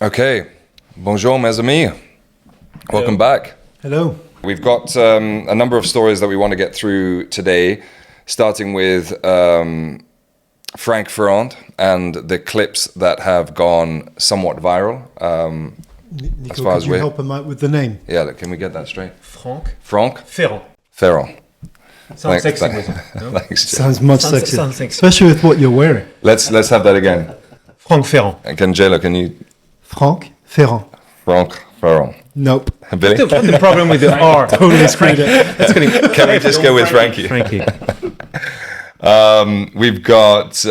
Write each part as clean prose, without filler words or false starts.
Okay, bonjour mes amis. Welcome back. Hello. We've got a number of stories that we want to get through today, starting with Franck Ferrand and the clips that have gone somewhat viral. Nico, as far could as you help him out with the name? Yeah, can we get that straight? Franck Ferrand. Ferrand. Sounds Thanks, sexy with him. No? Thanks. Sounds much sexier. Sounds sexy. Especially with what you're wearing. Let's have that again. Franck Ferrand. And can you Franck Ferrand. Franck Ferrand? Nope. Billy? What's the problem with the R? Totally screwed it. That's gonna Can we just go with Frankie? Frankie. We've got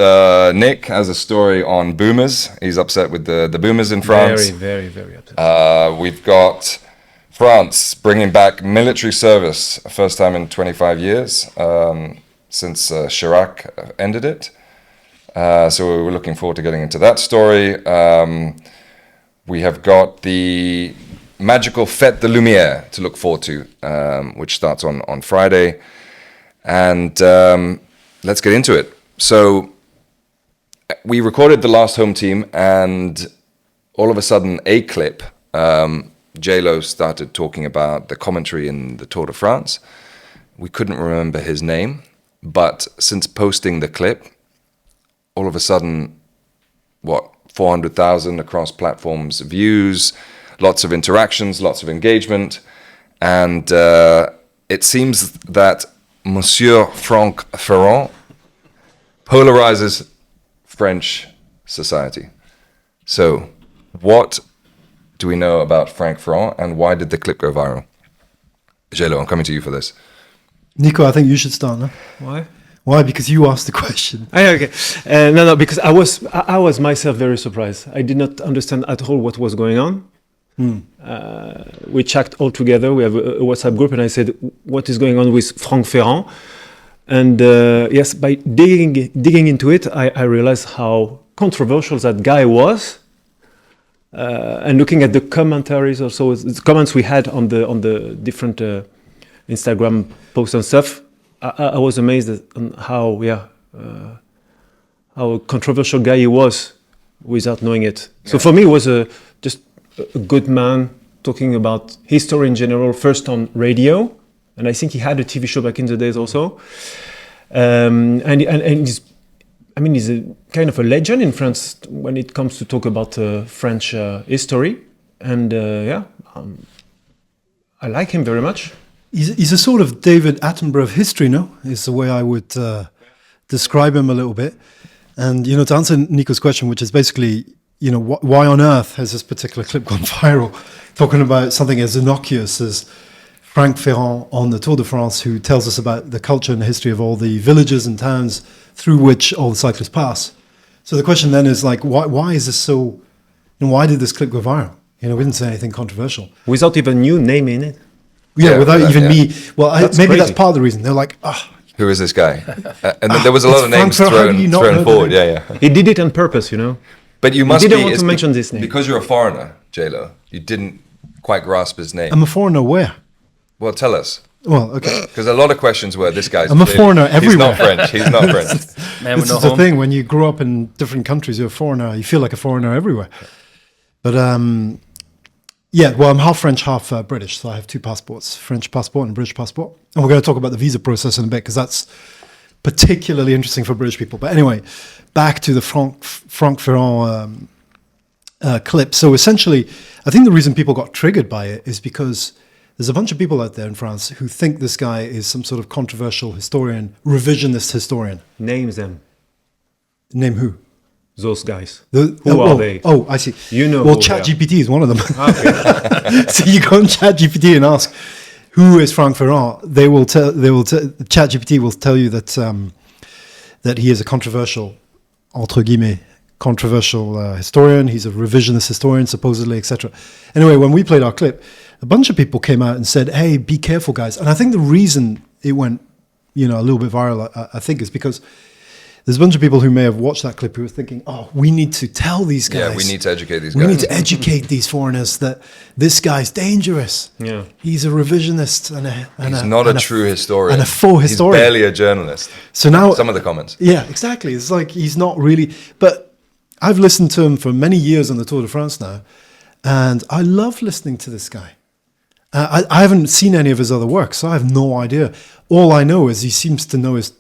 Nick has a story on boomers. He's upset with the boomers in France. Very, very, very upset. We've got France bringing back military service, first time in 25 years since Chirac ended it. So we're looking forward to getting into that story. We have got the magical Fête de Lumières to look forward to, which starts on Friday. And let's get into it. So we recorded the last home team, and all of a sudden a clip, J-Lo started talking about the commentary in the Tour de France. We couldn't remember his name, but since posting the clip, all of a sudden, 400,000 across platforms views, lots of interactions, lots of engagement, and it seems that Monsieur Franck Ferrand polarizes French society. So, what do we know about Franck Ferrand, and why did the clip go viral? J-Lo, I'm coming to you for this. Nico, I think you should start now. Why? Why? Because you asked the question. Okay. No, because I was myself very surprised. I did not understand at all what was going on. We checked all together. We have a WhatsApp group, and I said, "What is going on with Franck Ferrand?" And yes, by digging into it, I realized how controversial that guy was. And looking at the commentaries, also the comments we had on the different Instagram posts and stuff, I was amazed on how controversial guy he was without knowing it. So for me, it was just a good man talking about history in general, first on radio, and I think he had a TV show back in the days also. And he's a kind of a legend in France when it comes to talk about French history. And I like him very much. He's a sort of David Attenborough of history, no? Is the way I would describe him a little bit. And, to answer Nico's question, which is basically, why on earth has this particular clip gone viral? Talking about something as innocuous as Franck Ferrand on the Tour de France, who tells us about the culture and the history of all the villages and towns through which all the cyclists pass. So the question then is why is this so, why did this clip go viral? We didn't say anything controversial. Without even you naming it. Yeah, without even me. Well, maybe crazy. that's part of the reason. They're like, Who is this guy? And then there was a lot of names thrown forward. Yeah. He did it on purpose, But you must didn't want to mention this name. Because you're a foreigner, J-Lo. You didn't quite grasp his name. I'm a foreigner where? Well, tell us. Well, okay. Because a lot of questions were, this guy's... I'm a foreigner everywhere. He's not French. This is the thing, when you grow up in different countries, you're a foreigner, you feel like a foreigner everywhere. But, I'm half French, half British, so I have two passports, French passport and British passport. And we're going to talk about the visa process in a bit, because that's particularly interesting for British people. But anyway, back to the Franck Ferrand clip. So essentially, I think the reason people got triggered by it is because there's a bunch of people out there in France who think this guy is some sort of controversial historian, revisionist historian. Names them. Name who? Those guys. Who are they? Oh, I see. Well, ChatGPT is one of them. Okay. So you go on ChatGPT and ask, who is Franck Ferrand? ChatGPT will tell you that he is a controversial, entre guillemets, controversial historian. He's a revisionist historian, supposedly, etc. Anyway, when we played our clip, a bunch of people came out and said, "Hey, be careful, guys." And I think the reason it went, a little bit viral, I think, is because there's a bunch of people who may have watched that clip who are thinking, "Oh, we need to tell these guys. Yeah, we need to educate these guys. We need to educate these foreigners that this guy's dangerous. Yeah, he's a revisionist he's not a true historian and a faux historian. He's barely a journalist." So now some of the comments. Yeah, exactly. It's like he's not really. But I've listened to him for many years on the Tour de France now, and I love listening to this guy. I haven't seen any of his other work, so I have no idea. All I know is he seems to know his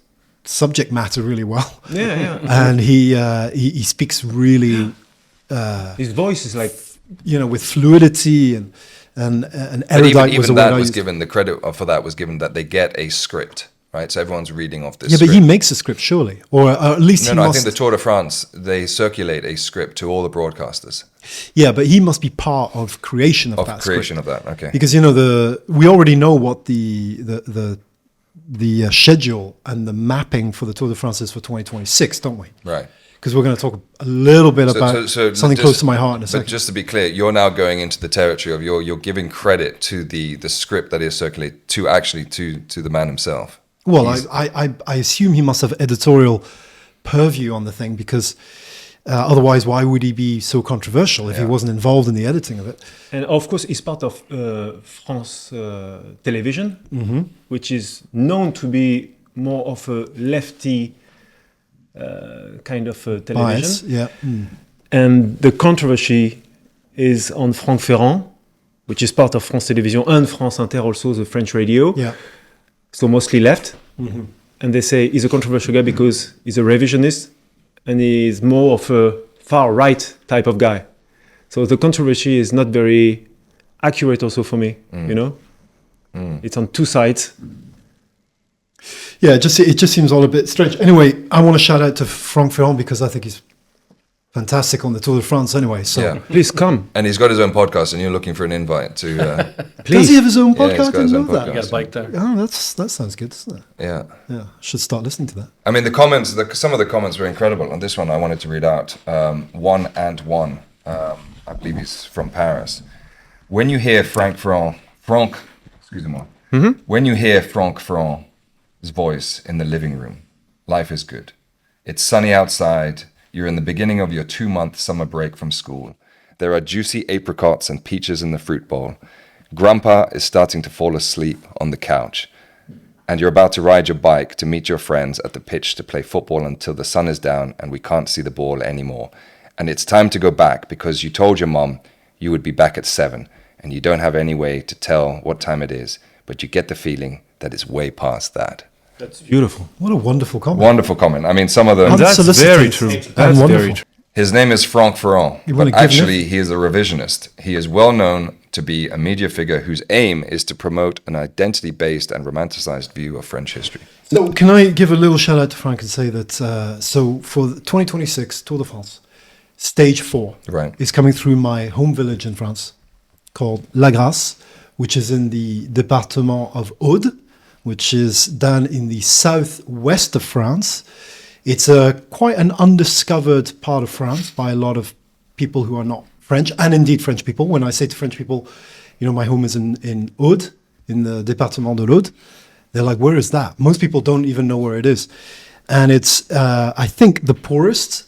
subject matter really well. Yeah. And he speaks really, His voice is like, with fluidity and But erudite was the even word that I was used. given, the credit for that was given that they get a script, right? So everyone's reading off this Yeah, but script. he makes a script, surely, or at least he No, I must. think the Tour de France, they circulate a script to all the broadcasters Yeah, but he must be part of creation of, of that creation script. of that. Okay. Because we already know what the schedule and the mapping for the Tour de France is for 2026, don't we? Right. Because we're going to talk a little bit about something close to my heart in a But second. just to be clear, you're now going into the territory of you're giving credit to the script that is circulated to the man himself. Well, I assume he must have editorial purview on the thing, because otherwise, why would he be so controversial if he wasn't involved in the editing of it? and of course, he's part of France Television, which is known to be more of a lefty kind of television. Bias, yeah. And the controversy is on Franck Ferrand, which is part of France Télévisions and France Inter, also the French radio. Yeah. So mostly left. And they say he's a controversial guy because he's a revisionist and he's more of a far right type of guy. So the controversy is not very accurate also for me, It's on two sides. Yeah, it just seems all a bit strange. Anyway, I want to shout out to Franck Ferrand because I think he's fantastic on the Tour de France anyway. So Yeah. Please come. And he's got his own podcast, and you're looking for an invite to. Does he have his own Yeah, he's podcast? got I his didn't own know that. podcast. Got a bike there. Oh, that sounds good, doesn't it? Yeah. Yeah, should start listening to that. I mean, the comments, some of the comments were incredible. On this one, I wanted to read out. One, I believe he's from Paris. When you hear when you hear Franck Ferrand's voice in the living room, life is good. It's sunny outside. You're in the beginning of your 2-month summer break from school. There are juicy apricots and peaches in the fruit bowl. Grandpa is starting to fall asleep on the couch. And you're about to ride your bike to meet your friends at the pitch to play football until the sun is down and we can't see the ball anymore. And it's time to go back because you told your mom you would be back at 7 and you don't have any way to tell what time it is, but you get the feeling that it's way past that. That's beautiful. What a wonderful comment. Wonderful comment. I mean, some of them... That's Unsolicited very true. and That's wonderful. very true. His name is Franck Ferrand, You wanna but give him- actually he is a revisionist. He is well known to be a media figure whose aim is to promote an identity-based and romanticized view of French history. So can I give a little shout out to Frank and say that, so for the 2026 Tour de France, stage 4 Right. is coming through my home village in France called La Grasse, which is in the département of Aude, which is down in the southwest of France. It's quite an undiscovered part of France by a lot of people who are not French, and indeed French people. When I say to French people, my home is in Aude, in the département de l'Aude, they're like, where is that? Most people don't even know where it is. And it's, I think, the poorest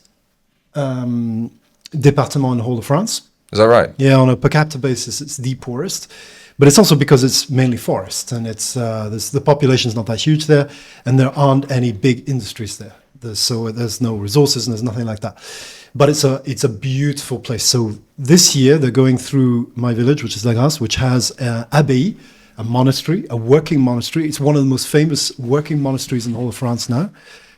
département in the whole of France. Is that right? Yeah, on a per capita basis, it's the poorest. But it's also because it's mainly forest, and it's the population's not that huge there, and there aren't any big industries there. So there's no resources and there's nothing like that. But it's a beautiful place. So this year they're going through my village, which is La Grasse, which has an abbey, a monastery, a working monastery. It's one of the most famous working monasteries in the whole of France now.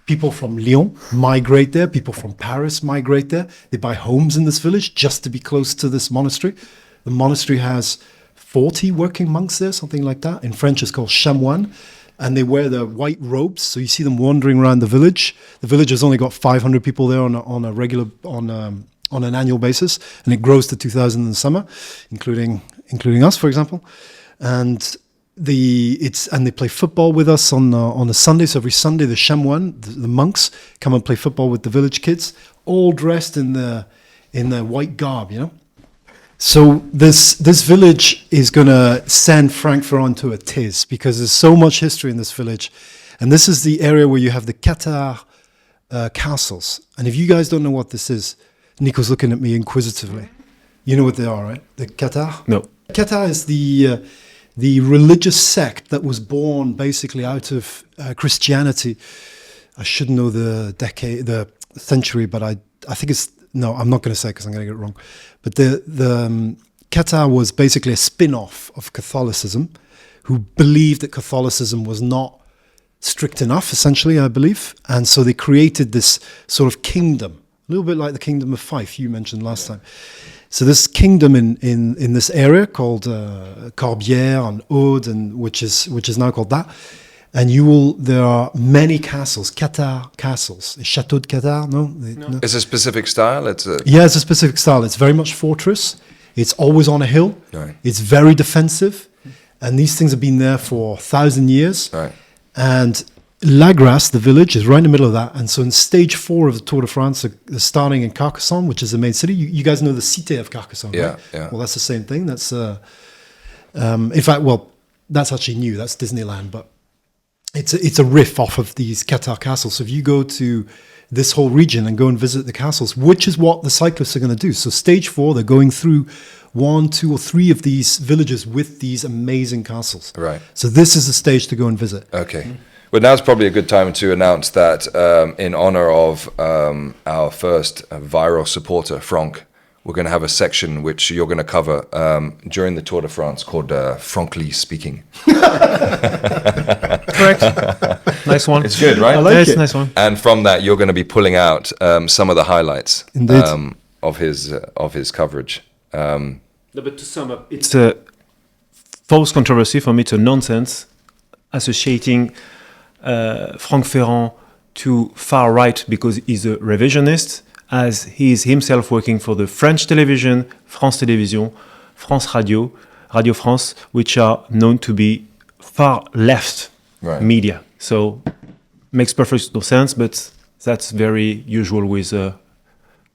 People from Lyon migrate there. People from Paris migrate there. They buy homes in this village just to be close to this monastery. The monastery has 40 working monks there, something like that. In French, it's called chamoine. And they wear the white robes, so you see them wandering around the village. The village has only got 500 people there on an annual basis, and it grows to 2,000 in the summer, including us, for example. And they play football with us on a Sunday. So every Sunday, the chamoine, the monks, come and play football with the village kids, all dressed in the white garb, So this village is going to send Franck Ferrand to a tiz because there's so much history in this village. And this is the area where you have the Qatar castles. And if you guys don't know what this is, Nico's looking at me inquisitively. You know what they are, right? The Qatar? No. Qatar is the religious sect that was born basically out of Christianity. I should know the century, but I think it's no, I'm not going to say because I'm going to get it wrong. But the Qatar was basically a spin-off of Catholicism, who believed that Catholicism was not strict enough, essentially, I believe. And so they created this sort of kingdom, a little bit like the kingdom of Fife you mentioned last time. So this kingdom in this area called Corbière and Aude, and which is now called that. And there are many castles, Qatar castles, Château de Qatar, no? It's a specific style? It's a specific style. It's very much fortress. It's always on a hill. Right. It's very defensive. And these things have been there for 1,000 years. Right. And La Grasse, the village, is right in the middle of that. And so in stage 4 of the Tour de France, they're starting in Carcassonne, which is the main city. You guys know the Cité of Carcassonne, right? Yeah. Well, that's the same thing. That's, in fact, well, that's actually new. That's Disneyland. But it's a riff off of these Qatar castles. So if you go to this whole region and go and visit the castles, which is what the cyclists are going to do. So stage 4, they're going through 1, 2, or 3 of these villages with these amazing castles. Right. So this is the stage to go and visit. Okay. Well, now's probably a good time to announce that in honor of our first viral supporter, Franck, we're going to have a section which you're going to cover during the Tour de France called Frankly Speaking. Correct. Nice one. It's good, right? I like it. Nice one. And from that, you're going to be pulling out some of the highlights of his coverage. No, but to sum up, it's a false controversy. For me, it's a nonsense associating Franck Ferrand to far right because he's a revisionist, as he is himself working for the French television, France Télévisions, France Radio, Radio France, which are known to be far left media. So makes perfect no sense, but that's very usual with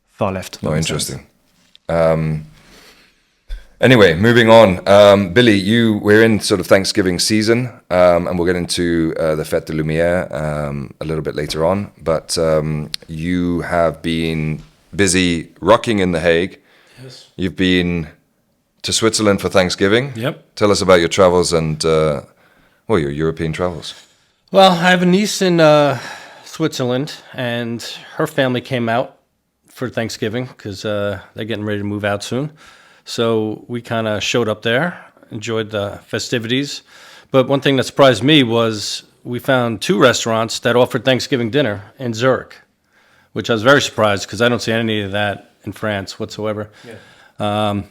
far left. Oh, interesting. Anyway, moving on. Billy, we're in sort of Thanksgiving season, and we'll get into the Fête de Lumières a little bit later on. But you have been busy rucking in The Hague. Yes. You've been to Switzerland for Thanksgiving. Yep. Tell us about your travels and, your European travels. Well, I have a niece in Switzerland, and her family came out for Thanksgiving because they're getting ready to move out soon. So we kind of showed up there, enjoyed the festivities. But one thing that surprised me was we found 2 restaurants that offered Thanksgiving dinner in Zurich, which I was very surprised because I don't see any of that in France whatsoever. Yeah.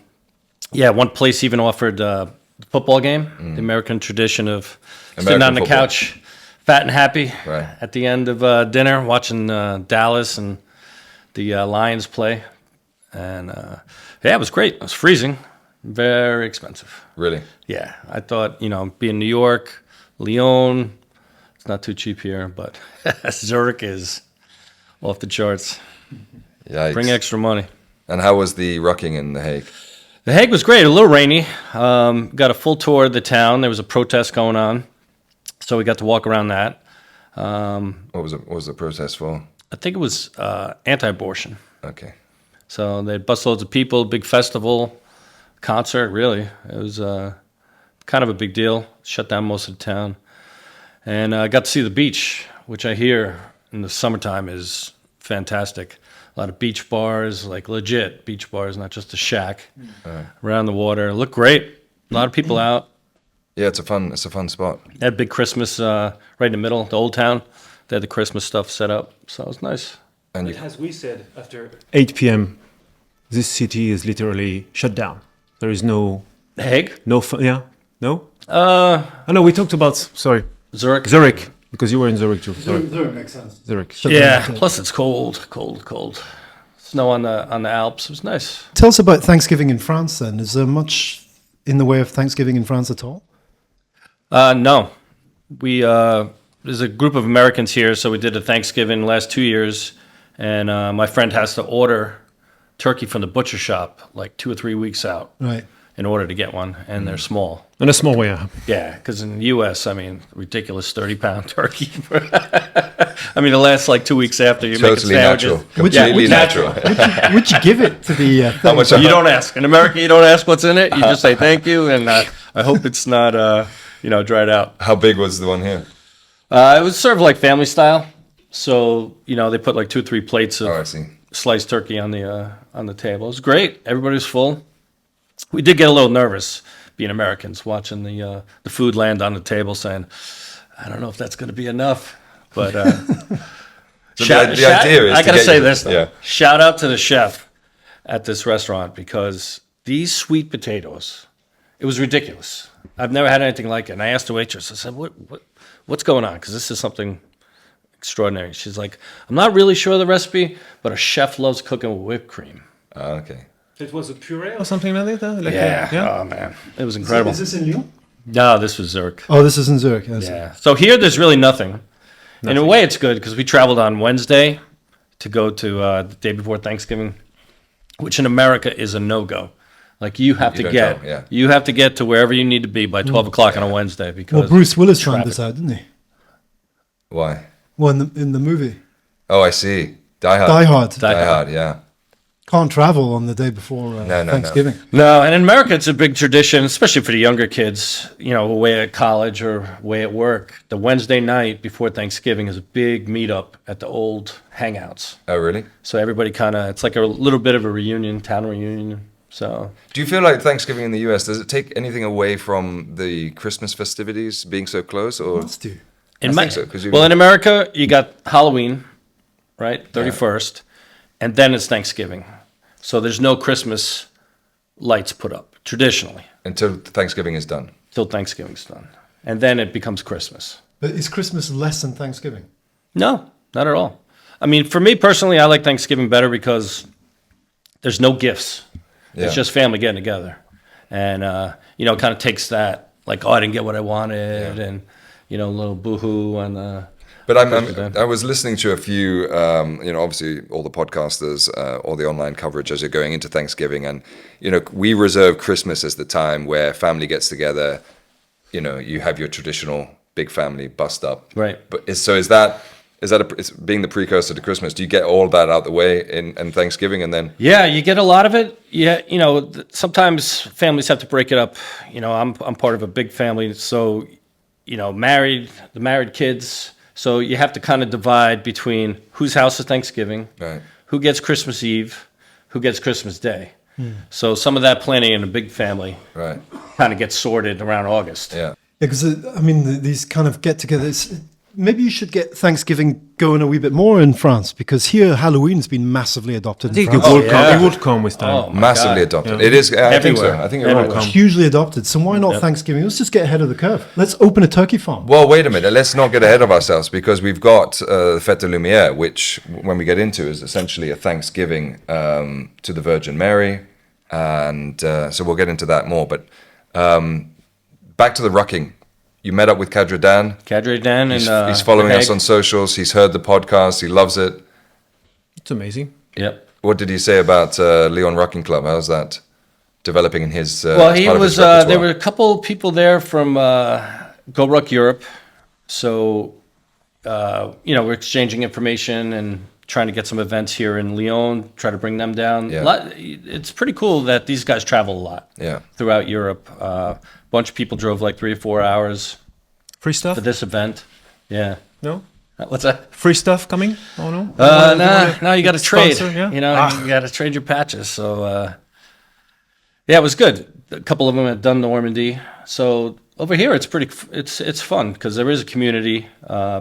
One place even offered the football game, the American tradition of sitting on the couch, fat and happy at the end of dinner, watching Dallas and the Lions play. And it was great. It was freezing, very expensive. Really? Yeah, I thought, being New York, Lyon, it's not too cheap here, but Zurich is off the charts. Yikes. Bring extra money. And how was the rucking in The Hague? The Hague was great, a little rainy. Got a full tour of the town. There was a protest going on, so we got to walk around that. What was the protest for? I think it was anti-abortion. Okay. So they had busloads of people, big festival, concert, really. It was kind of a big deal. Shut down most of the town. And I got to see the beach, which I hear in the summertime is fantastic. A lot of beach bars, like legit beach bars, not just a shack around the water. It looked great. A lot of people out. Yeah, it's a fun spot. They had big Christmas right in the middle, the old town. They had the Christmas stuff set up, so it was nice. And as we said, after 8 p.m., this city is literally shut down. There is no... The Hague? No, no? No, we talked about, Zurich, because you were in Zurich too. Sorry. Zurich makes sense. Zurich. Yeah, plus it's cold. Snow on the Alps. It was nice. Tell us about Thanksgiving in France then. Is there much in the way of Thanksgiving in France at all? No. There's a group of Americans here, so we did a Thanksgiving the last 2 years, and my friend has to order turkey from the butcher shop like 2 or 3 weeks out in order to get one, and they're small. In a small way, Yeah, because in the U.S., ridiculous 30-pound turkey. It lasts like 2 weeks after you make it natural. Completely natural. Would you give it to the How much? You don't ask. In America, you don't ask what's in it. You just say thank you, and I hope it's not, dried out. How big was the one here? It was served like family style. So, they put like 2 or 3 plates of sliced turkey on the table. It was great. Everybody was full. We did get a little nervous being Americans, watching the food land on the table, saying, "I don't know if that's going to be enough." But So the idea is I got to say this, though. Yeah. Shout out to the chef at this restaurant, because these sweet potatoes, it was ridiculous. I've never had anything like it. And I asked the waitress, I said, what's going on? Because this is something extraordinary. She's like, I'm not really sure of the recipe, but a chef loves cooking with whipped cream. Okay. It was a puree or something like that? Oh, man. It was incredible. Is this in Lyon? No, this was Zurich. Oh, this is in Zurich. I see. Yeah. So here, there's really nothing. In a way, it's good, because we traveled on Wednesday to go to the day before Thanksgiving, which in America is a no-go. Like, you have to get to wherever you need to be by 12 o'clock on a Wednesday, because Well, Bruce Willis found this out, didn't he? Why? Well, in the movie. Oh, I see. Die Hard. Die Hard. Die Hard, yeah. Can't travel on the day before Thanksgiving. No, and in America, it's a big tradition, especially for the younger kids, away at college or away at work. The Wednesday night before Thanksgiving is a big meetup at the old hangouts. Oh, really? So everybody it's like a little bit of a reunion, town reunion. So, do you feel like Thanksgiving in the US, does it take anything away from the Christmas festivities being so close? Or Let's do. in think so, 'cause in America, you got Halloween, right, 31st, and then it's Thanksgiving. So there's no Christmas lights put up, traditionally, until Thanksgiving is done? till Thanksgiving's done. And then it becomes Christmas. But is Christmas less than Thanksgiving? No, not at all. I mean, for me personally, I like Thanksgiving better because there's no gifts. Yeah. It's just family getting together. And, it kind of takes that, like, I didn't get what I wanted, and, a little boo-hoo. And, But I was listening to a few, obviously all the podcasters, all the online coverage as you're going into Thanksgiving. And, we reserve Christmas as the time where family gets together. You have your traditional big family bust up. Right. But is that it's being the precursor to Christmas? Do you get all that out the way in Thanksgiving and then? Yeah, you get a lot of it. Yeah, sometimes families have to break it up. I'm part of a big family, so the married kids. So you have to kind of divide between whose house is Thanksgiving, Right. who gets Christmas Eve, who gets Christmas Day. So some of that planning in a big family Right. kind of gets sorted around August. Yeah. Because these kind of get-togethers. Maybe you should get Thanksgiving going a wee bit more in France, because here Halloween's been massively adopted in France. It would come with time. Oh, my Massively God. adopted. It is. I think so. Everywhere. I think you're right. Everywhere. Hugely adopted. So why not Thanksgiving? Let's just get ahead of the curve. Let's open a turkey farm. Well, wait a minute. Let's not get ahead of ourselves, because we've got Fête de Lumières, which, when we get into, is essentially a Thanksgiving to the Virgin Mary, and so we'll get into that more. But back to the rucking. You met up with Cadre Dan. Cadre Dan, and He's following us Hague. on socials. He's heard the podcast. He loves it. It's amazing. Yep. What did he say about Lyon Rucking Club? How's that developing in his? Well, as he part of was. his repertoire? There were a couple people there from GoRuck Europe, so we're exchanging information and trying to get some events here in Lyon. Try to bring them down. Yeah. It's pretty cool that these guys travel a lot. Yeah. Throughout Europe, a bunch of people drove like 3 or 4 hours Free stuff? for this event. Yeah. No? What's that? Free stuff coming? Oh, no? No, you got to trade. sponsor, yeah? You got to trade your patches. So, it was good. A couple of them had done Normandy. So over here, it's fun because there is a community.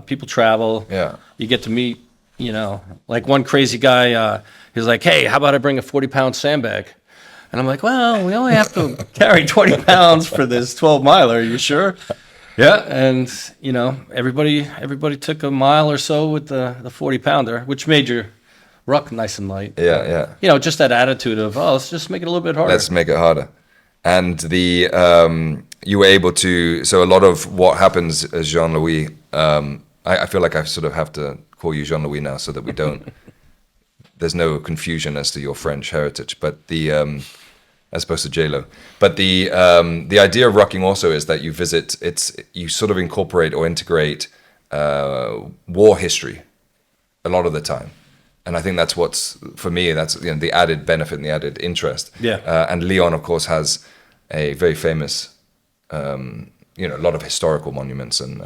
People travel. Yeah. You get to meet, like one crazy guy. He's like, "Hey, how about I bring a 40-pound sandbag?" And I'm like, "Well, we only have to carry 20 pounds for this 12-miler. Are you sure?" Yeah, and everybody took a mile or so with the 40-pounder, which made your ruck nice and light. Yeah. Just that attitude of, let's just make it a little bit harder. Let's make it harder. And you were able to. So a lot of what happens as Jean-Louis. I feel like I sort of have to call you Jean-Louis now, so that we don't. There's no confusion as to your French heritage, but as opposed to J-Lo. But the idea of rucking also is that you visit. You sort of incorporate or integrate war history a lot of the time, and I think that's what's for me. That's the added benefit and the added interest. Yeah. And Lyon, of course, has a very famous a lot of historical monuments and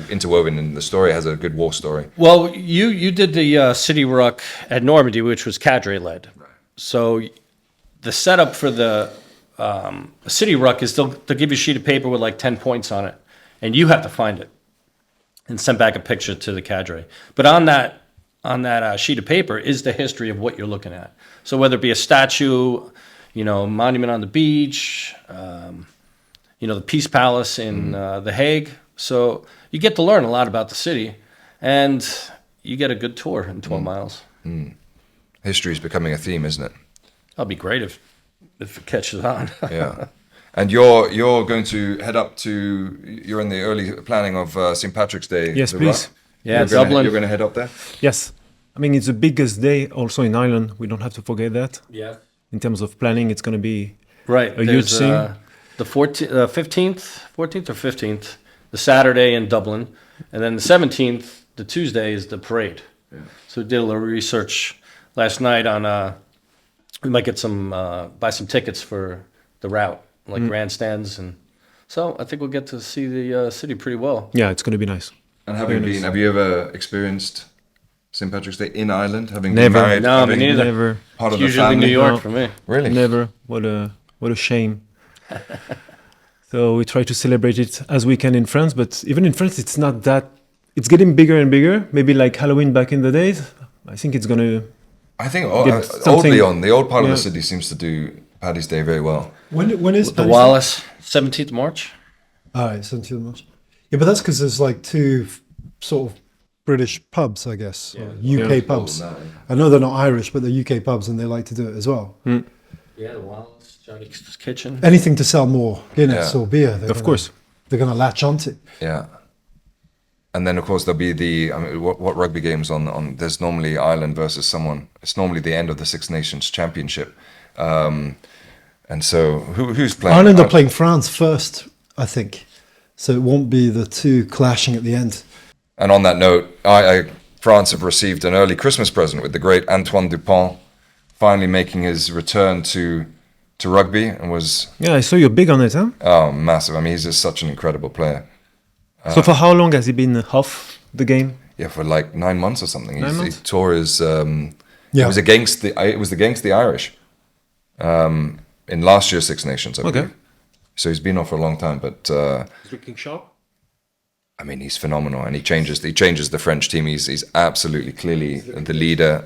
interwoven in the story. It has a good war story. Well, you did the City Ruck at Normandy, which was cadre led. Right. So the setup for the City Ruck is they'll give you a sheet of paper with like 10 points on it, and you have to find it and send back a picture to the cadre. But on that sheet of paper is the history of what you're looking at. So whether it be a statue, monument on the beach, the Peace Palace in The Hague. So you get to learn a lot about the city, and you get a good tour in 12 miles. History is becoming a theme, isn't it? That'll be great if it catches on. Yeah. And you're going to head up to, you're in the early planning of St. Patrick's Day. Yes, please. Ruck. Yeah, Dublin. You're going to head up there? Yes. I mean, it's the biggest day also in Ireland. We don't have to forget that. Yeah. In terms of planning, it's going to be right. a huge thing. The 14th or 15th, the Saturday in Dublin. And then the 17th, the Tuesday, is the parade. Yeah. So we did a little research last night on, we might get buy some tickets for the route, like grandstands. And so I think we'll get to see the city pretty well. Yeah, it's going to be nice. And have you ever experienced St. Patrick's Day in Ireland? Having Never. been married? No, me neither. Never. Part of It's the usually family? New York No. for me. Really? Never. What a shame. So we try to celebrate it as we can in France, but even in France, it's not that. It's getting bigger and bigger. Maybe like Halloween back in the days. I think it's gonna. I think Get Old something- Lyon, the old part of Yeah. the city, seems to do Paddy's Day very well. When is The Paddy's Day? Wallace, 17th March. All right, 17th of March. Yeah, but that's because there's like two sort of British pubs, I guess, or UK pubs. Oh, no. I know they're not Irish, but they're UK pubs and they like to do it as well. Yeah, the Wallace, Johnny's Kitchen. Anything to sell more Guinness Yeah. or beer. Of course. They're going to latch onto. Yeah. And then, of course, there'll be what rugby games on. There's normally Ireland versus someone. It's normally the end of the Six Nations Championship. And so, who's playing? Ireland are playing France first, I think. So it won't be the two clashing at the end. And on that note, France have received an early Christmas present with the great Antoine Dupont finally making his return to rugby, and was Yeah, I saw you're big on it, huh? massive. I mean, he's just such an incredible player. So for how long has he been off the game? Yeah, for like 9 months or something. 9 He months? tore his. Yeah. It was against the Irish in last year's Six Nations, I believe. So he's been off for a long time, but Is looking sharp. I mean, he's phenomenal, and he changes the French team. He's absolutely clearly the leader.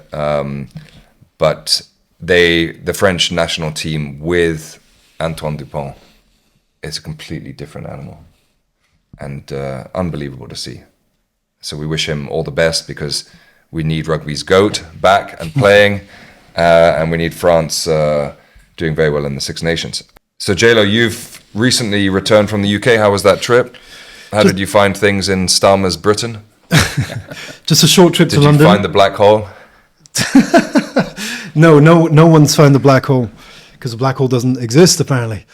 But the French national team with Antoine Dupont is a completely different animal, and unbelievable to see. So we wish him all the best, because we need rugby's GOAT back and playing, and we need France doing very well in the Six Nations. So JLo, you've recently returned from the UK. How was that trip? How did you find things in Starmer's Britain? Just a short trip Did to you London. find the black hole? No one's found the black hole, because the black hole doesn't exist, apparently.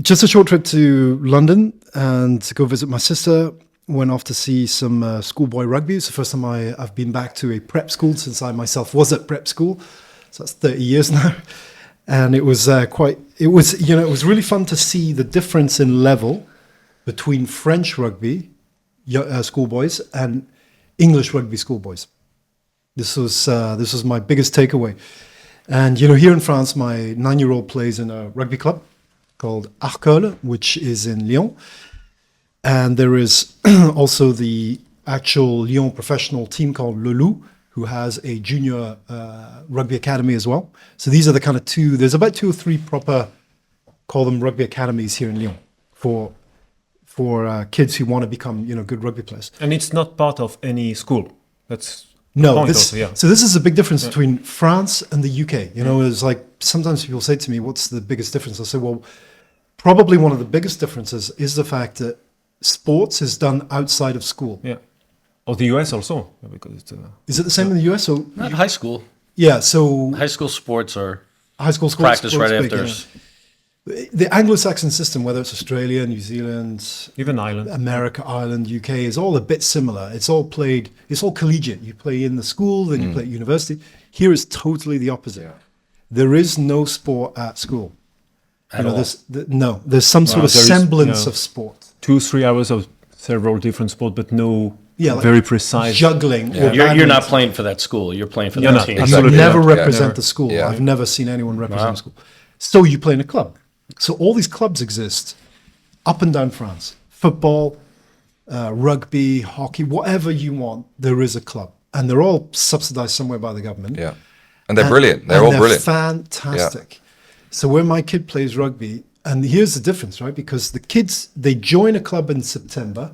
Just a short trip to London and to go visit my sister. Went off to see some schoolboy rugby. It's the first time I've been back to a prep school since I myself was at prep school. So that's 30 years now. And it was it was really fun to see the difference in level between French rugby schoolboys and English rugby schoolboys. This was my biggest takeaway. And here in France, my 9-year-old plays in a rugby club called Hart, which is in Lyon. And there is also the actual Lyon professional team called Le Loup, who has a junior rugby academy as well. So these are the kind of there's about 2 or 3 proper, call them rugby academies here in Lyon for kids who want to become, good rugby players. And it's not part of any school. That's No, point this, also, yeah. so this is a big difference between France and the UK. It's like sometimes people say to me, what's the biggest difference? I say, well, probably one of the biggest differences is the fact that sports is done outside of school. Yeah. Or the US also, because it's Is it the same in the US? So Not high school. yeah, so High school sports are high school sports practice right big, after. The Anglo-Saxon system, whether it's Australia, New Zealand, even Ireland. America, Ireland, UK, is all a bit similar. It's all collegiate. You play in the school, then you play at university. Here is totally the opposite. Yeah. There is no sport at school. at all? There's some sort of there is semblance no. of sport. 2-3 hours of several different sports, but no Like very precise. juggling. Yeah. or You're not badminton. playing for that school. You're playing for You're that not. team. I Absolutely never not. represent Yeah. the school. Yeah. I've never seen anyone represent Wow. the school. So you play in a club. So all these clubs exist up and down France. Football, rugby, hockey, whatever you want, there is a club. And they're all subsidized somewhere by the government. Yeah. And they're brilliant. They're and all brilliant. Fantastic. So where my kid plays rugby, and here's the difference, right? Because the kids, they join a club in September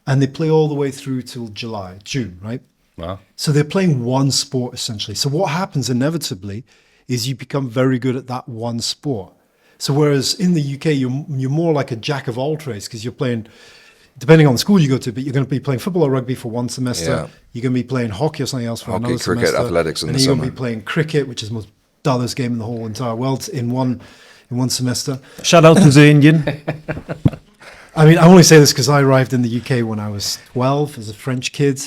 and they play all the way through till June, right? Wow. So they're playing one sport essentially. So what happens inevitably is you become very good at that one sport. So whereas in the UK, you're more like a jack of all trades because you're playing, depending on the school you go to, but you're going to be playing football or rugby for one semester. Yeah. You're going to be playing hockey or something else for Hockey, another cricket, semester. athletics in and the you're summer. going to be playing cricket, which is the most dullest game in the whole entire world in one semester. Shout out to the Indian. I mean, I only say this because I arrived in the UK when I was 12 as a French kid,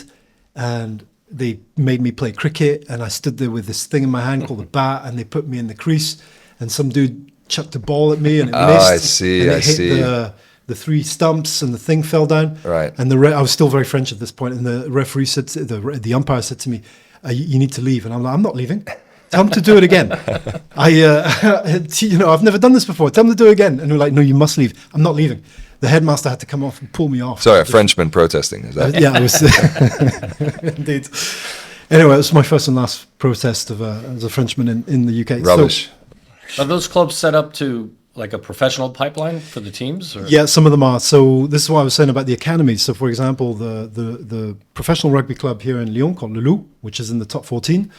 and they made me play cricket, and I stood there with this thing in my hand called a bat, and they put me in the crease, and some dude chucked a ball at me, and it missed. I see, and I it hit see. the 3 stumps, and the thing fell down. Right. And I was still very French at this point, and the referee said, the umpire said to me, "You need to leave," and I'm like, "I'm not leaving. Tell them to do it again." I've never done this before. Tell them to do it again. And we're like, "No, you must leave." "I'm not leaving." The headmaster had to come off and pull me off. Sorry, a Frenchman protesting. Is that? Yeah, it was indeed. Anyway, it was my first and last protest as a Frenchman in the UK. Rubbish. So, Are those clubs set up to like a professional pipeline for the teams? Or? yeah, some of them are. So this is what I was saying about the academies. So for example, the professional rugby club here in Lyon called Le Loup, which is in the top 14,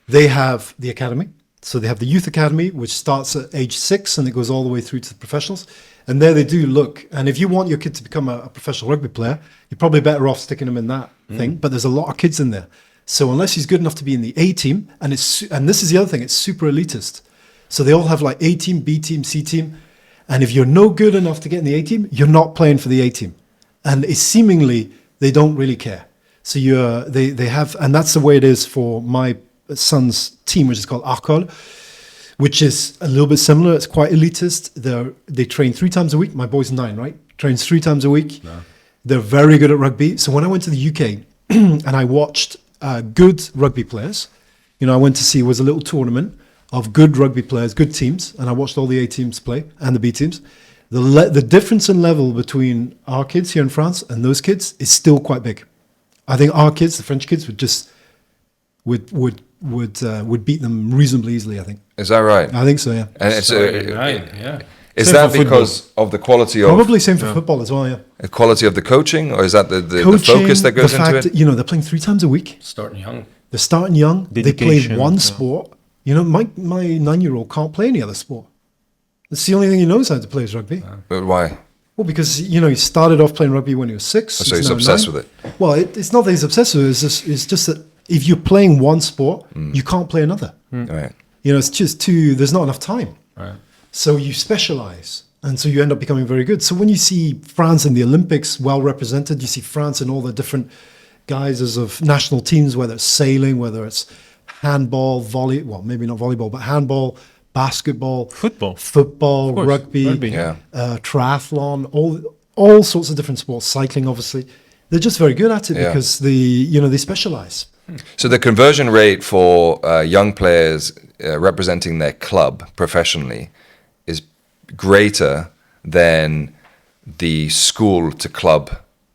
they have the academy. So they have the youth academy, which starts at age 6 and it goes all the way through to the professionals. And there they do look. And if you want your kid to become a professional rugby player, you're probably better off sticking them in that thing. But there's a lot of kids in there. So unless he's good enough to be in the A team, and this is the other thing, it's super elitist. So they all have like A team, B team, C team. And if you're no good enough to get in the A team, you're not playing for the A team. And it's seemingly they don't really care. So they have, and that's the way it is for my son's team, which is called Hart, which is a little bit similar. It's quite elitist. They train 3 times a week. My boy's 9, right? Trains 3 times a week. No. They're very good at rugby. So when I went to the UK and I watched good rugby players, I went to see, it was a little tournament of good rugby players, good teams, and I watched all the A teams play and the B teams. The difference in level between our kids here in France and those kids is still quite big. I think our kids, the French kids, would beat them reasonably easily, I think. Is that right? I think so, yeah. And it's yeah. Is Same that for because of the quality of Probably same for football as well, yeah. the quality of the coaching, or is that the Coaching, focus that goes the into fact it? that, they're playing 3 times a week. Starting young. They're starting young. They play Dedication, one yeah. sport. My 9-year-old can't play any other sport. It's the only thing he knows how to play is rugby. But why? Well, because he started off playing rugby when he was 6. So he's now obsessed 9. with it. Well, it's not that he's obsessed with it. It's just that if you're playing one sport, you can't play another. Right. It's just there's not enough time. Right. So you specialize. And so you end up becoming very good. So when you see France in the Olympics well represented, you see France in all the different guises of national teams, whether it's sailing, whether it's handball, maybe not volleyball, but handball, basketball, football, rugby, Yeah. triathlon, all sorts of different sports, cycling, obviously. They're just very good at it Yeah. because they specialize. So the conversion rate for young players representing their club professionally is greater than the school to club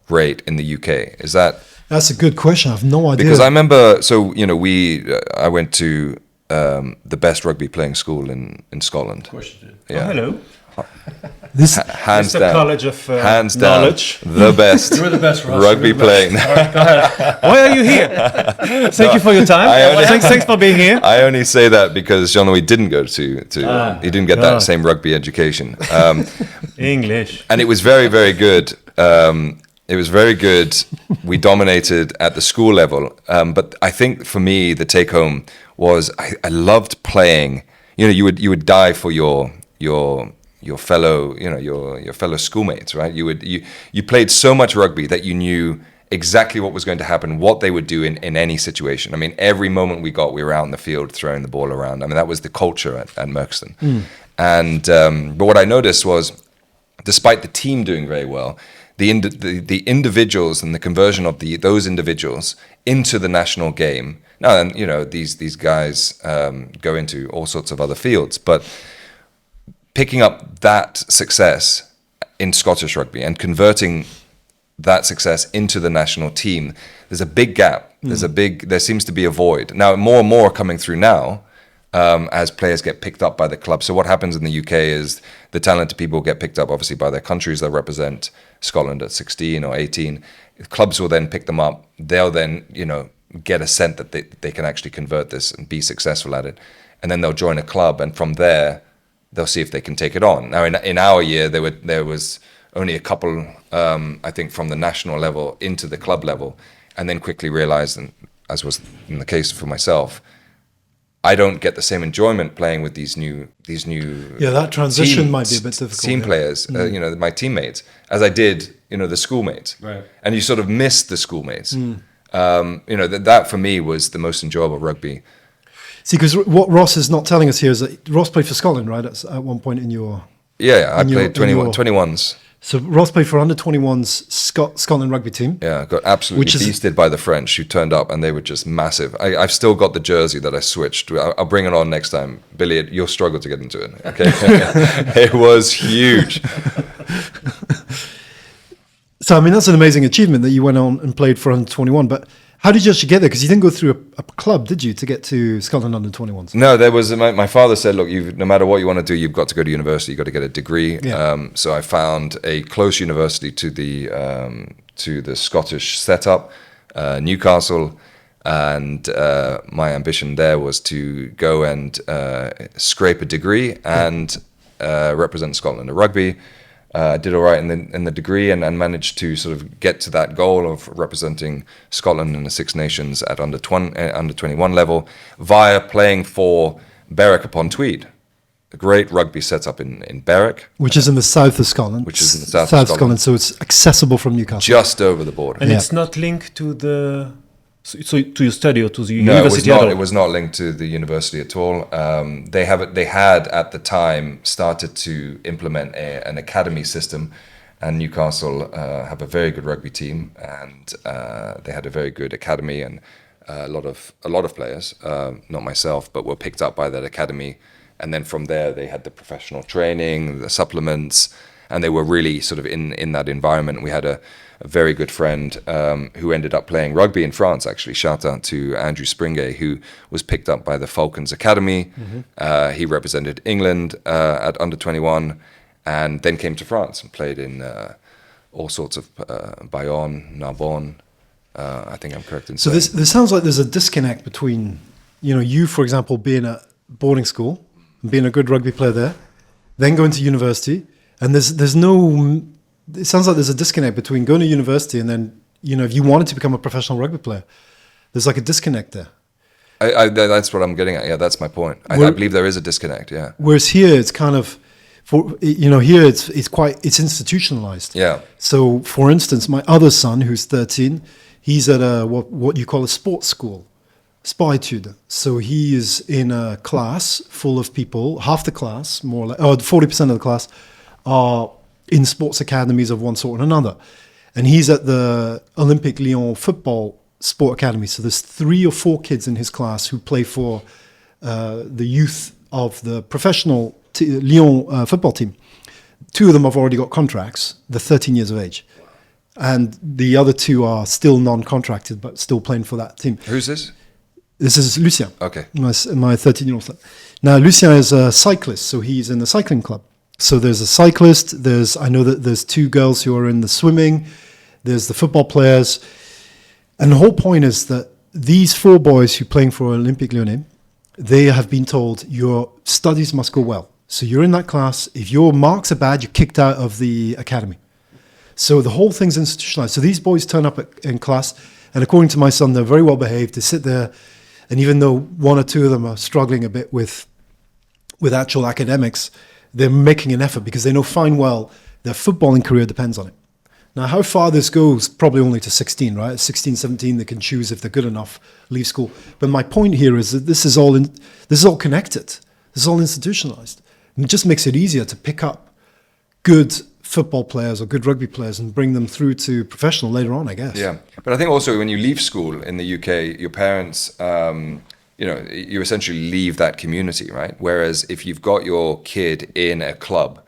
rate in the UK. Is that? That's a good question. I have no idea. Because I remember, I went to the best rugby playing school in Scotland. Of course you did. Yeah. Oh, hello. This Hands It's a down. college of Hands knowledge. down. The best. You were the best, Ross. Rugby You were the best. playing. All right, go ahead. Why are you here? Thank you for your time. Thanks for being here. I only say that because Jean-Louis didn't go to he didn't get that same rugby education. English. And it was very, very good. It was very good. We dominated at the school level. But I think for me, the take home was I loved playing. You would die for your fellow, your fellow schoolmates, right? You played so much rugby that you knew exactly what was going to happen, what they would do in any situation. I mean, every moment we got, we were out in the field throwing the ball around. I mean, that was the culture at Merkston. And but what I noticed was, despite the team doing very well, the individuals and the conversion of those individuals into the national game. Now, and you know, these guys go into all sorts of other fields, but picking up that success in Scottish rugby and converting that success into the national team, there's a big gap. There seems to be a void. Now, more and more are coming through now as players get picked up by the club. So what happens in the UK is the talented people get picked up, obviously, by their countries that represent Scotland at 16 or 18. Clubs will then pick them up. They'll then, you know, get a scent that they can actually convert this and be successful at it. And then they'll join a club, and from there, they'll see if they can take it on. Now, in our year, there was only a couple, I think, from the national level into the club level, and then quickly realized, and as was in the case for myself, I don't get the same enjoyment playing with these new that transition might be a bit difficult. Team players, you know, my teammates, as I did, you know, the schoolmates. Right. And you sort of miss the schoolmates. You know, that for me was the most enjoyable rugby. See, because what Ross is not telling us here is that Ross played for Scotland, right? At one point in your... Yeah, I played 21s. So Ross played for under 21s Scotland rugby team. Yeah, I got absolutely beasted by the French who turned up, and they were just massive. I've still got the jersey that I switched. I'll bring it on next time. Billy, you'll struggle to get into it. Okay, it was huge. So I mean, that's an amazing achievement that you went on and played for under 21. But how did you actually get there? Because you didn't go through a club, did you, to get to Scotland under 21s? No, there was. My father said, "Look, no matter what you want to do, you've got to go to university. You've got to get a degree." Yeah. So I found a close university to the Scottish setup, Newcastle, and my ambition there was to go and scrape a degree and represent Scotland at rugby. Did all right in the degree and managed to sort of get to that goal of representing Scotland in the Six Nations at under 21 level via playing for Berwick upon Tweed, a great rugby setup in Berwick, which is in the south of Scotland. Which is in the south of Scotland. So it's accessible from Newcastle, just over the border. And it's not linked to the to your study or to the university No, at all? it was not linked to the university at all. They had at the time started to implement an academy system, and Newcastle have a very good rugby team, and they had a very good academy and a lot of players, not myself, but were picked up by that academy, and then from there they had the professional training, the supplements, and they were really sort of in that environment. We had a very good friend who ended up playing rugby in France, actually. Shout out to Andrew Springay, who was picked up by the Falcons Academy. He represented England at under 21 and then came to France and played in all sorts of Bayonne, Narbonne. I think I'm correct in saying. So this sounds like there's a disconnect between, you, for example, being at boarding school and being a good rugby player there, then going to university, and there's no... It sounds like there's a disconnect between going to university and then, if you wanted to become a professional rugby player, there's like a disconnect there. That's what I'm getting at. Yeah, that's my point. I believe there is a disconnect. Yeah. Whereas here, it's kind of, here it's institutionalized. Yeah. So, for instance, my other son, who's 13, he's at what you call a sports school, Spy-tude. So he is in a class full of people. Half the class, more or less, 40% of the class are in sports academies of one sort or another. And he's at the Olympique Lyon football sport academy. So there's 3 or 4 kids in his class who play for the youth of the professional Lyon football team. 2 of them have already got contracts. They're 13 years of age. And the other 2 are still non-contracted, but still playing for that team. Who's this? This is Lucien. Okay. My 13-year-old son. Now, Lucien is a cyclist, so he's in the cycling club. So there's a cyclist, I know that there's 2 girls who are in the swimming, there's the football players. And the whole point is that these 4 boys who are playing for Olympique Lyonnais, they have been told your studies must go well. So you're in that class. If your marks are bad, you're kicked out of the academy. So the whole thing's institutionalized. So these boys turn up in class, and according to my son, they're very well behaved. They sit there, and even though 1 or 2 of them are struggling a bit with actual academics, they're making an effort because they know fine well their footballing career depends on it. Now, how far this goes, probably only to 16, right? At 16, 17, they can choose if they're good enough, leave school. But my point here is that this is all connected. This is all institutionalized. And it just makes it easier to pick up good football players or good rugby players and bring them through to professional later on, I guess. Yeah, but I think also when you leave school in the UK, your parents, you essentially leave that community, right? Whereas if you've got your kid in a club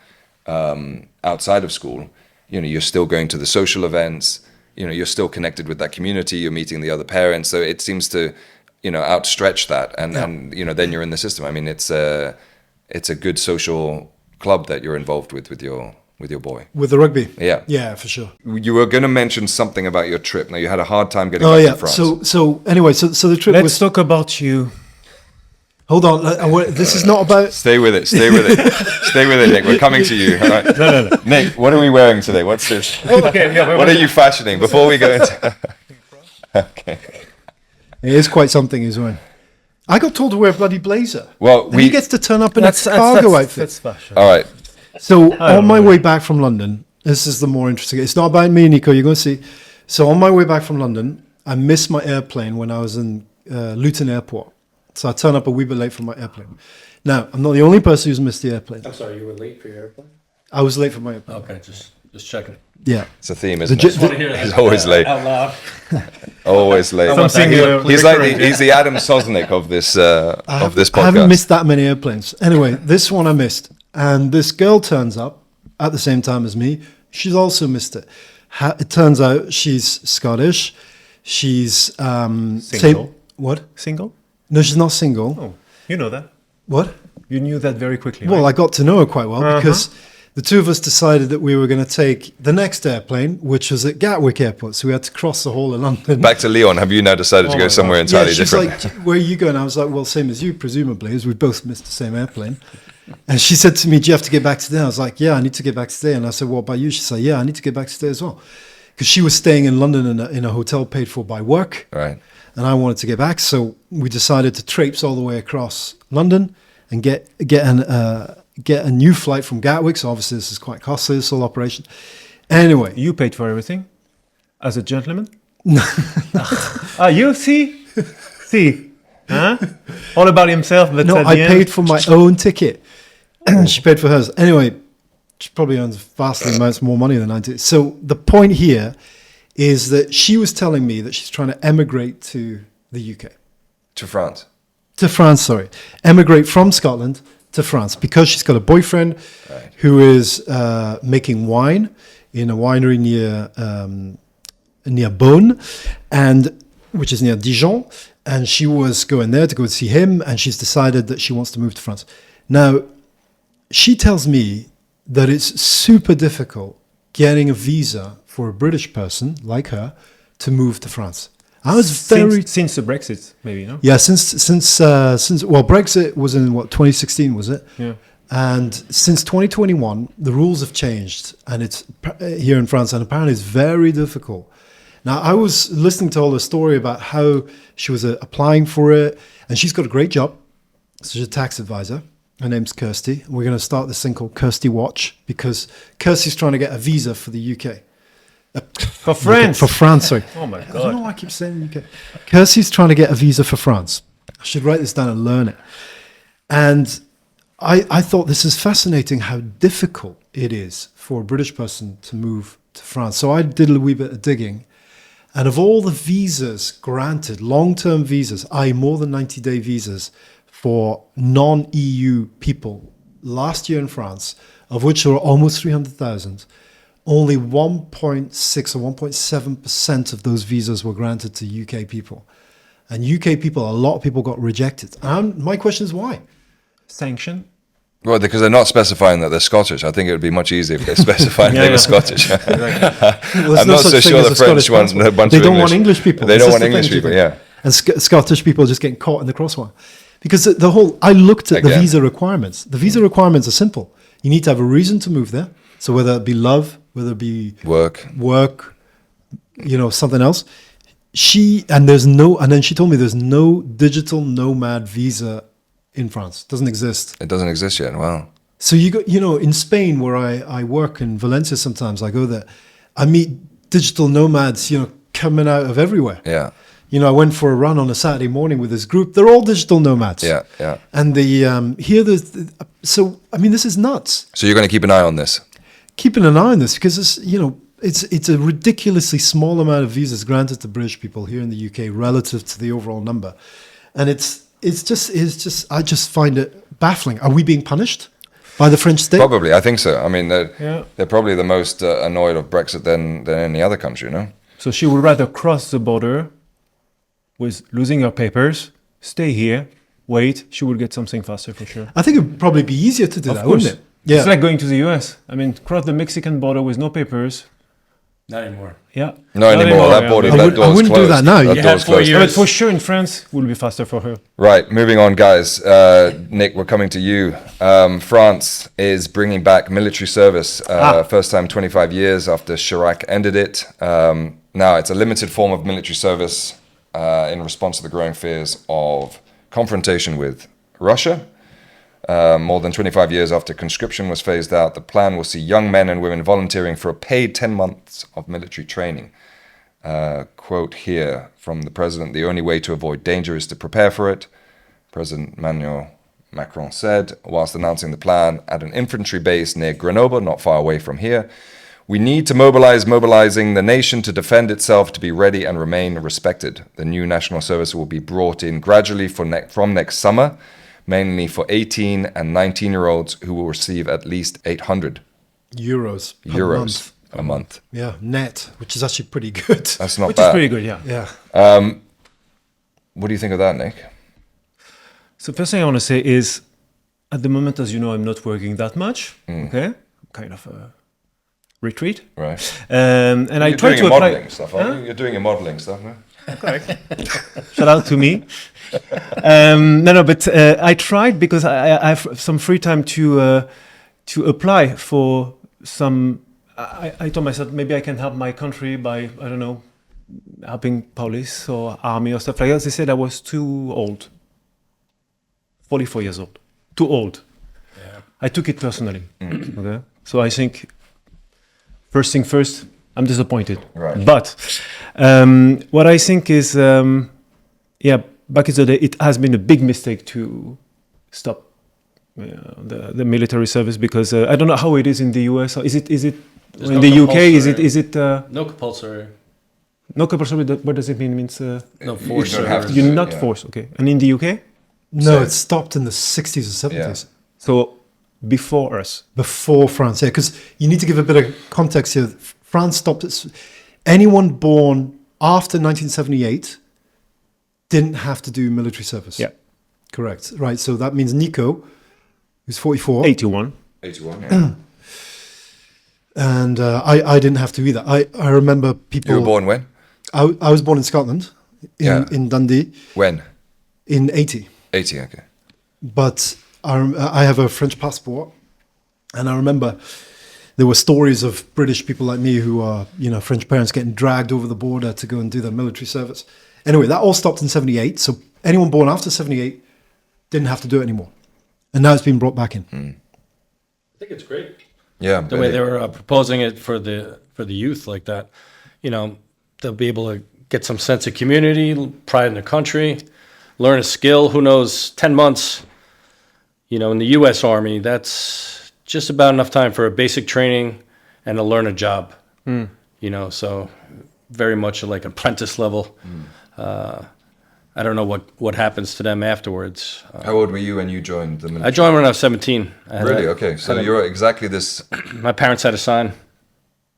outside of school, you're still going to the social events, you're still connected with that community, you're meeting the other parents. So it seems to, outstretch that. And then you're in the system. I mean, it's a good social club that you're involved with your boy. With the rugby? Yeah. Yeah, for sure. You were going to mention something about your trip. Now, you had a hard time getting back to France. So anyway, so the trip Let's talk about you. Hold on. This is not about... Stay with it. Stay with it, Nick. We're coming to you. All right. No. Nick, what are we wearing today? What's this? Okay, yeah. What are you fashioning before we go into... Okay. It is quite something he's wearing. I got told to wear a bloody blazer. Well, he gets to turn up in a cargo outfit. That's fashion. All right. So on my way back from London, this is the more interesting. It's not about me, Nico. You're going to see. So on my way back from London, I missed my airplane when I was in Luton Airport. So I turned up a wee bit late for my airplane. Now, I'm not the only person who's missed the airplane. I'm sorry, you were late for your airplane? I was late for my airplane. Okay, just checking. Yeah. It's a theme, isn't it? He's always late. Out loud. Always late. He's the Adam Sosnick of this podcast. I haven't missed that many airplanes. Anyway, this one I missed. And this girl turns up at the same time as me. She's also missed it. It turns out she's Scottish. She's... Single. What? Single? No, she's not single. Oh, you know that. What? You knew that very quickly, Well, right? I got to know her quite well because the two of us decided that we were going to take the next airplane, which was at Gatwick Airport. So we had to cross the whole of London. Back to Lyon. Have you now decided to go somewhere entirely she's different? like, where are you going? I was like, well, same as you, presumably, as we both missed the same airplane. And she said to me, do you have to get back today? I was like, yeah, I need to get back today. And I said, what about you? She said, yeah, I need to get back today as well. Because she was staying in London in a hotel paid for by work. Right. And I wanted to get back. So we decided to traipse all the way across London and get a new flight from Gatwick. So obviously this is quite costly, this whole operation. Anyway. You paid for everything as a gentleman? You see? Huh? All about himself, but no, at I the paid end... for my own ticket. And she paid for hers. Anyway, she probably earns vastly amounts more money than I do. So the point here is that she was telling me that she's trying to emigrate to the UK. To France. To France, sorry. Emigrate from Scotland to France because she's got a boyfriend who is making wine in a winery near Beaune, which is near Dijon. And she was going there to go see him, and she's decided that she wants to move to France. Now, she tells me that it's super difficult getting a visa for a British person like her to move to France. I was since the Brexit, maybe, no? Yeah, since Brexit was in 2016, was it? Yeah. And since 2021, the rules have changed, and it's here in France, and apparently it's very difficult. Now, I was listening to all the story about how she was applying for it, and she's got a great job. She's a tax advisor. Her name's Kirsty. We're going to start this thing called Kirsty Watch because Kirsty's trying to get a visa for the UK. For France? For France, sorry. Oh, my God. I don't know why I keep saying UK. Kirsty's trying to get a visa for France. I should write this down and learn it. And I thought this is fascinating how difficult it is for a British person to move to France. So I did a wee bit of digging. And of all the visas granted, long-term visas, i.e. more than 90-day visas for non-EU people last year in France, of which there were almost 300,000, only 1.6 or 1.7% of those visas were granted to UK people. And UK people, a lot of people got rejected. And my question is why? Sanction? Well, because they're not specifying that they're Scottish. I think it would be much easier if they specified they were Scottish. I'm not so sure the French ones want a bunch they of don't English. want English people. They don't want English people, yeah. And Scottish people are just getting caught in the crossfire. Because I looked at the visa requirements. The visa requirements are simple. You need to have a reason to move there. So whether it be love, whether it be work, something else. And then she told me there's no digital nomad visa in France. It doesn't exist. It doesn't exist yet. Wow. So you go, in Spain where I work in Valencia sometimes, I go there. I meet digital nomads, coming out of everywhere. Yeah. I went for a run on a Saturday morning with this group. They're all digital nomads. Yeah. Yeah. And this is nuts. So you're going to keep an eye on this. Keeping an eye on this because it's a ridiculously small amount of visas granted to British people here in the UK relative to the overall number, and it's just I just find it baffling. Are we being punished by the French state? Probably, I think so. I mean, they're probably the most annoyed of Brexit than any other country, no? So she would rather cross the border with losing her papers, stay here, wait. She would get something faster for sure. I think it would probably be easier to do Of that, course. wouldn't it? Yeah. It's like going to the US. I mean, cross the Mexican border with no papers. Not anymore. Yeah. Not anymore. That yeah. border, I that wouldn't door's do closed. that now. That You door's had 4 closed. years. But for sure in France, it will be faster for her. Right, moving on, guys. Nick, we're coming to you. France is bringing back military service. First time 25 years after Chirac ended it. Now, it's a limited form of military service in response to the growing fears of confrontation with Russia. More than 25 years after conscription was phased out, the plan will see young men and women volunteering for a paid 10 months of military training. Quote here from the president: "The only way to avoid danger is to prepare for it," President Emmanuel Macron said, whilst announcing the plan at an infantry base near Grenoble, not far away from here. "We need to mobilizing the nation to defend itself, to be ready and remain respected. The new national service will be brought in gradually from next summer, mainly for 18 and 19-year-olds who will receive at least 800 euros per month. a month." Yeah, net, which is actually pretty good. That's not Which bad. is pretty good, yeah. Yeah. What do you think of that, Nick? So first thing I want to say is, at the moment, as you know, I'm not working that much. Okay, kind of a retreat. Right. And I You're try doing to your apply. modeling stuff, aren't you? You're doing your modeling stuff, no? Shout out to me. But I tried because I have some free time to apply for some. I told myself maybe I can help my country by, I don't know, helping police or army or stuff like that. They said I was too old. 44 years old. Too old. Yeah. I took it personally. Okay. So I think first thing first, I'm disappointed. Right. But what I think is, back in the day, it has been a big mistake to stop the military service because I don't know how it is in the US. Is it There's in no the UK? compulsory. Is it No compulsory. no compulsory? What does it mean? It means No force. don't have to. you're not Yeah. forced. Okay. And in the UK, No, Same. it stopped in the 60s or 70s. so before us. Before France, yeah, because you need to give a bit of context here. France stopped it. Anyone born after 1978 didn't have to do military service. Yeah. Correct. Right. So that means Nico, who's 44. 81. 81, yeah. And I didn't have to either. I remember people. You were born when? I was born in Scotland, in Dundee, When? in 80. 80, okay. But I have a French passport, and I remember there were stories of British people like me who are, French parents getting dragged over the border to go and do their military service. Anyway, that all stopped in 78. So anyone born after 78 didn't have to do it anymore. And now it's been brought back in. I think it's great. Yeah. The way they were proposing it for the youth like that, they'll be able to get some sense of community, pride in their country, learn a skill. Who knows? 10 months, in the U.S. Army, that's just about enough time for a basic training and to learn a job. So very much like apprentice level. I don't know what happens to them afterwards. How old were you when you joined the military? I joined when I was 17. Really? Okay. So you're exactly this. My parents had to sign.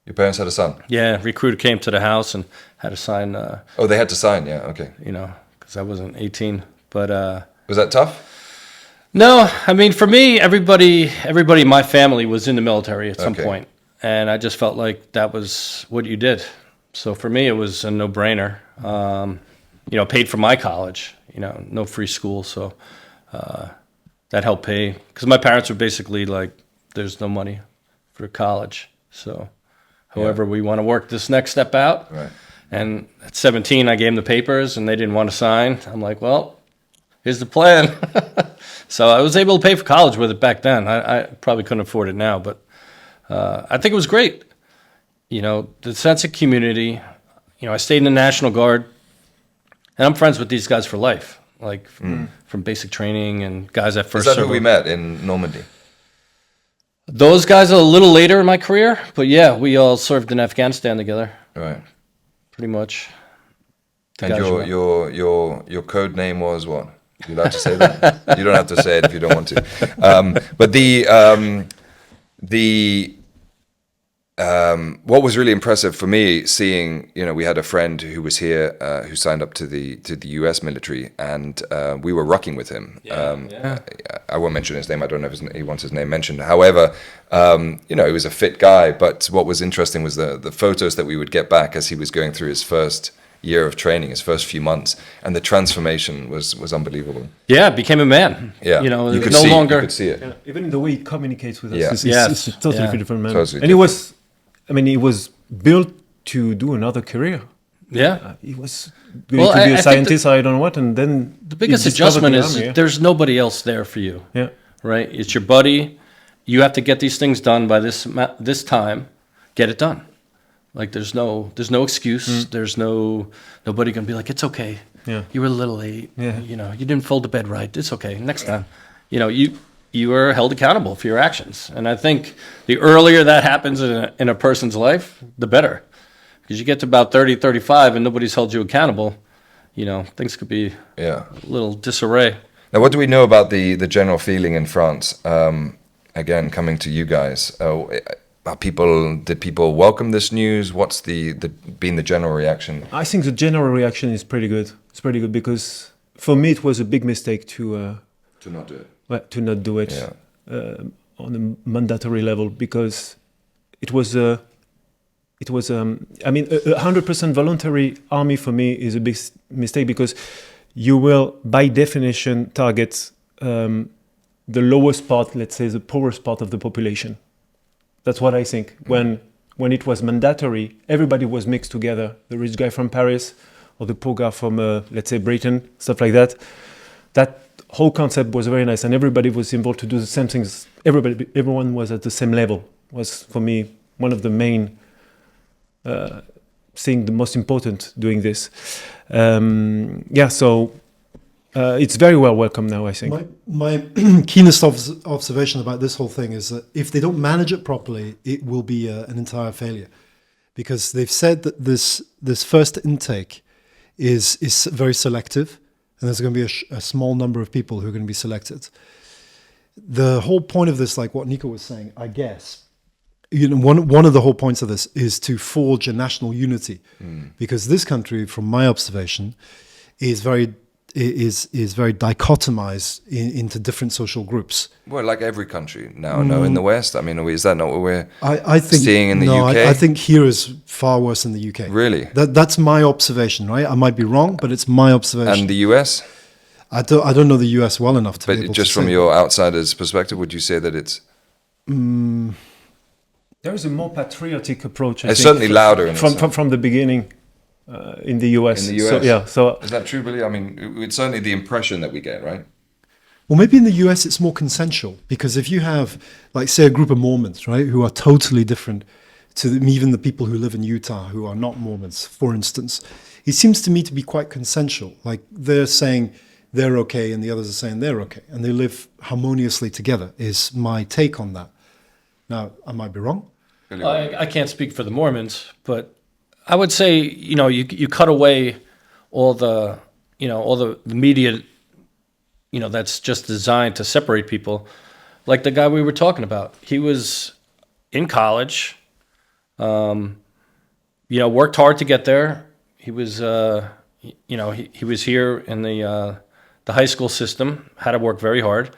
Your parents had a son. Yeah, recruiter came to the house and had to sign. Oh, they had to sign. Yeah. Okay. Because I wasn't 18. But Was that tough? no, I mean, for me, everybody in my family was in the military at some point, and I just felt like that was what you did. So for me, it was a no-brainer. Paid for my college. No free school, so that helped pay. Because my parents were basically like, "There's no money for college, so however we want to work this next step out." Right. And at 17, I gave them the papers, and they didn't want to sign. I'm like, well, here's the plan. So I was able to pay for college with it back then. I probably couldn't afford it now, but I think it was great. you know, the sense of community. You know, I stayed in the National Guard, and I'm friends with these guys for life, like from basic training and guys at Is first. that who we met in Normandy? Those guys are a little later in my career, but yeah, we all served in Afghanistan together, Right. pretty much. The And guys you met. your code name was what? You allowed to say that? You don't have to say it if you don't want to. But what was really impressive for me, seeing, you know, we had a friend who was here who signed up to the U.S. military, and we were rucking with him. I won't mention his name. I don't know if he wants his name mentioned. However, you know, he was a fit guy. But what was interesting was the photos that we would get back as he was going through his first year of training, his first few months, and the transformation was unbelievable. Yeah, became a man. Yeah, You know, you it could was no see, longer. you could see it. Yeah, even in the way he communicates with us, Yeah. it's a totally different man. Totally And he was, I mean, he was built to do another career. Yeah. He was going Well, to be I a think scientist, I don't know what, and then The biggest he discovered adjustment the is army, yeah. there's nobody else there for you, Yeah. right? It's your buddy. You have to get these things done by this time. Get it done. Like there's no excuse. There's nobody gonna be like, it's okay. Yeah. You were a little late. Yeah. You know, you didn't fold the bed right. It's okay. Next time. You know, you are held accountable for your actions. And I think the earlier that happens in a person's life, the better. Because you get to about 30, 35 and nobody's held you accountable, you know, things could be Yeah. a little disarray. Now, what do we know about the general feeling in France? Again, coming to you guys, did people welcome this news? What's been the general reaction? I think the general reaction is pretty good. It's pretty good because for me it was a big mistake to not do it. not do it Yeah. on a mandatory level because it was I mean 100% voluntary army for me is a big mistake because you will by definition target the lowest part, let's say the poorest part of the population. That's what I think. When it was mandatory, everybody was mixed together. The rich guy from Paris or the poor guy from, let's say, Britain, stuff like that. That whole concept was very nice, and everybody was involved to do the same things. Everyone was at the same level. Was for me one of the main thing, the most important doing this. So it's very well welcome now, I think. My keenest observation about this whole thing is that if they don't manage it properly, it will be an entire failure, because they've said that this first intake is very selective, and there's going to be a small number of people who are going to be selected. The whole point of this, like what Nico was saying, I guess, you know, one of the whole points of this is to forge a national unity, because this country, from my observation, is very dichotomized into different social groups. Well, like every country now, in the West. I mean, is that not what we're I think seeing in the no, UK? I think here is far worse than the UK. Really? That's my observation, right? I might be wrong, but it's my observation. And the US? I don't know the US well enough to be But able just to from say. your outsider's perspective, would you say that it's There is a more patriotic approach. I it's think, certainly louder in from the beginning in the US. In the US? So, yeah. So Is that true, Billy? I mean, it's certainly the impression that we get, right? Well, maybe in the US it's more consensual, because if you have, like, say, a group of Mormons, right, who are totally different to even the people who live in Utah who are not Mormons, for instance, it seems to me to be quite consensual. Like, they're saying they're okay and the others are saying they're okay, and they live harmoniously together, is my take on that. Now, I might be wrong. I can't speak for the Mormons, but I would say, you know, you cut away all the media, you know, that's just designed to separate people. Like the guy we were talking about, he was in college, you know, worked hard to get there. He was, you know, he was here in the high school system, had to work very hard,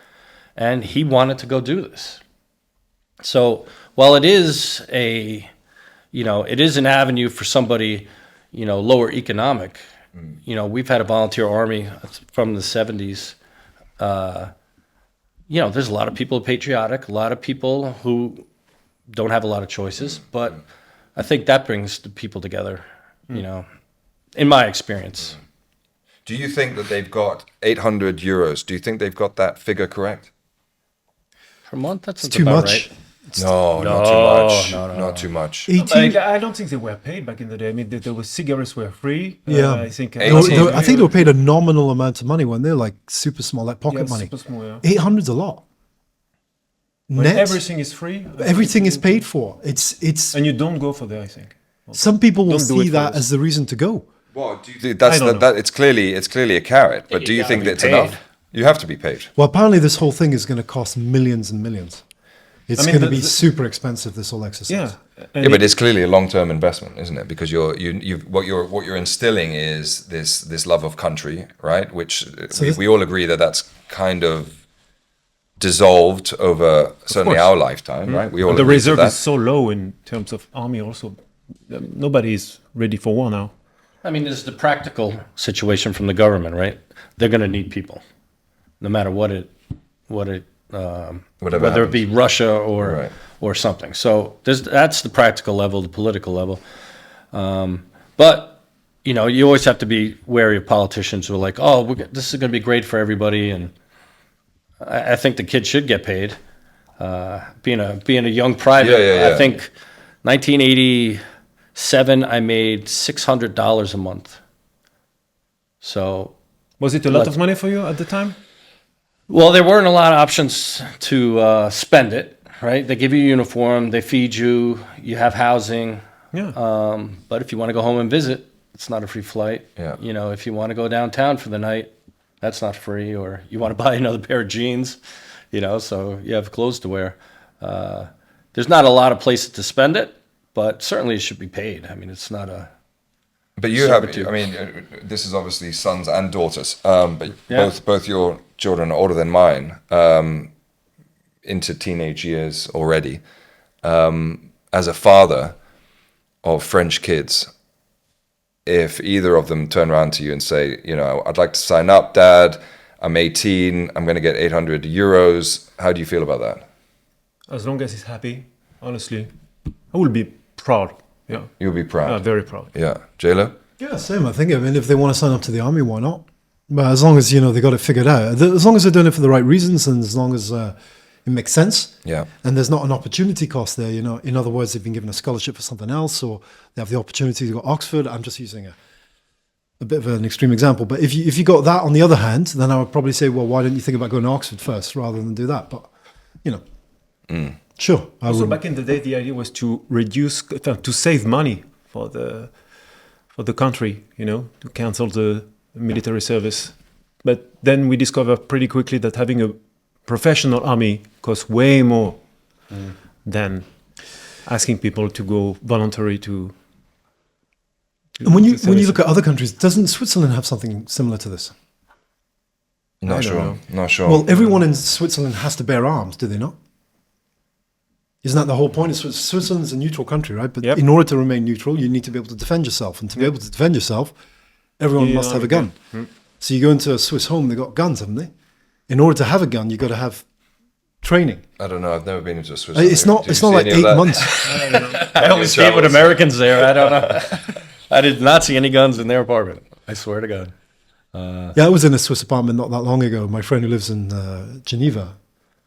and he wanted to go do this. So while it is it is an avenue for somebody, you know, lower economic, you know, we've had a volunteer army from the 70s. You know, there's a lot of people patriotic, a lot of people who don't have a lot of choices, but I think that brings the people together, you know, in my experience. Do you think that they've got 800 euros? Do you think they've got that figure correct? Per month, that's It's too about much. right. No, not too much. Not too much. 18. I don't think they were paid back in the day. I mean, there was cigarettes were free. Yeah. I think. I think they were paid a nominal amount of money when they're like super small, like pocket money. Super small, yeah. 800's a lot. When Net, everything is free. everything is paid for. It's. And you don't go for that, I think. Some people will Don't do it see for that this. as the reason to go. Well, do you think that's I don't that? It's clearly a carrot, but do you think gotta that's be enough? paid. You have to be paid. Well, apparently this whole thing is going to cost millions and millions. It's I mean, going to the- be super expensive. This whole exercise. Yeah. And Yeah, but it's clearly a long-term investment, isn't it? Because what you're instilling is this love of country, right? Which we all agree that's kind of dissolved over certainly course. our lifetime, right? We all the agree to reserve that. is so low in terms of army. Also, nobody is ready for war now. I mean, there's the practical situation from the government, right? They're going to need people, no matter whether it be Russia Right. or something. So that's the practical level, the political level. But you always have to be wary of politicians who are like, "Oh, this is going to be great for everybody," and I think the kids should get paid. Being a young private, Yeah. I think 1987, I made $600 a month. So. Was it a lot of money for you at the time? Well, there weren't a lot of options to spend it, right? They give you a uniform, they feed you, you have housing. Yeah. But if you want to go home and visit, it's not a free flight. Yeah. If you want to go downtown for the night, that's not free. Or you want to buy another pair of jeans, so you have clothes to wear. There's not a lot of places to spend it, but certainly it should be paid. I mean, it's not a... But you have, servitude. I mean, this is obviously sons and daughters, but Yeah. both your children are older than mine, into teenage years already. As a father of French kids, if either of them turn around to you and say, I'd like to sign up, Dad, I'm 18, I'm going to get 800 euros, how do you feel about that? As long as he's happy, honestly, I will be proud. Yeah. You'll be proud. Very proud. Yeah. JLo? Yeah, same. I think. I mean, if they want to sign up to the army, why not? But as long as they got it figured out, as long as they're doing it for the right reasons, and as long as it makes sense, Yeah. and there's not an opportunity cost there. In other words, they've been given a scholarship for something else, or they have the opportunity to go to Oxford. I'm just using a bit of an extreme example, but if you got that on the other hand, then I would probably say, well, why don't you think about going to Oxford first rather than do that? But sure. Also, back in the day, the idea was to to save money for the country, to cancel the military service. But then we discovered pretty quickly that having a professional army costs way more than asking people to go voluntary to. And when you look at other countries, doesn't Switzerland have something similar to this? Not sure. Well, everyone in Switzerland has to bear arms, do they not? Isn't that the whole point? Switzerland's a neutral country, right? But in order to remain neutral, you need to be able to defend yourself. And to be able to defend yourself, everyone must have a gun. So you go into a Swiss home, they've got guns, haven't they? In order to have a gun, you've got to have training. I don't know. I've never been into a Swiss. It's not like 8 months. I only see it with Americans there. I don't know. I did not see any guns in their apartment. I swear to God. Yeah, I was in a Swiss apartment not that long ago. My friend who lives in Geneva,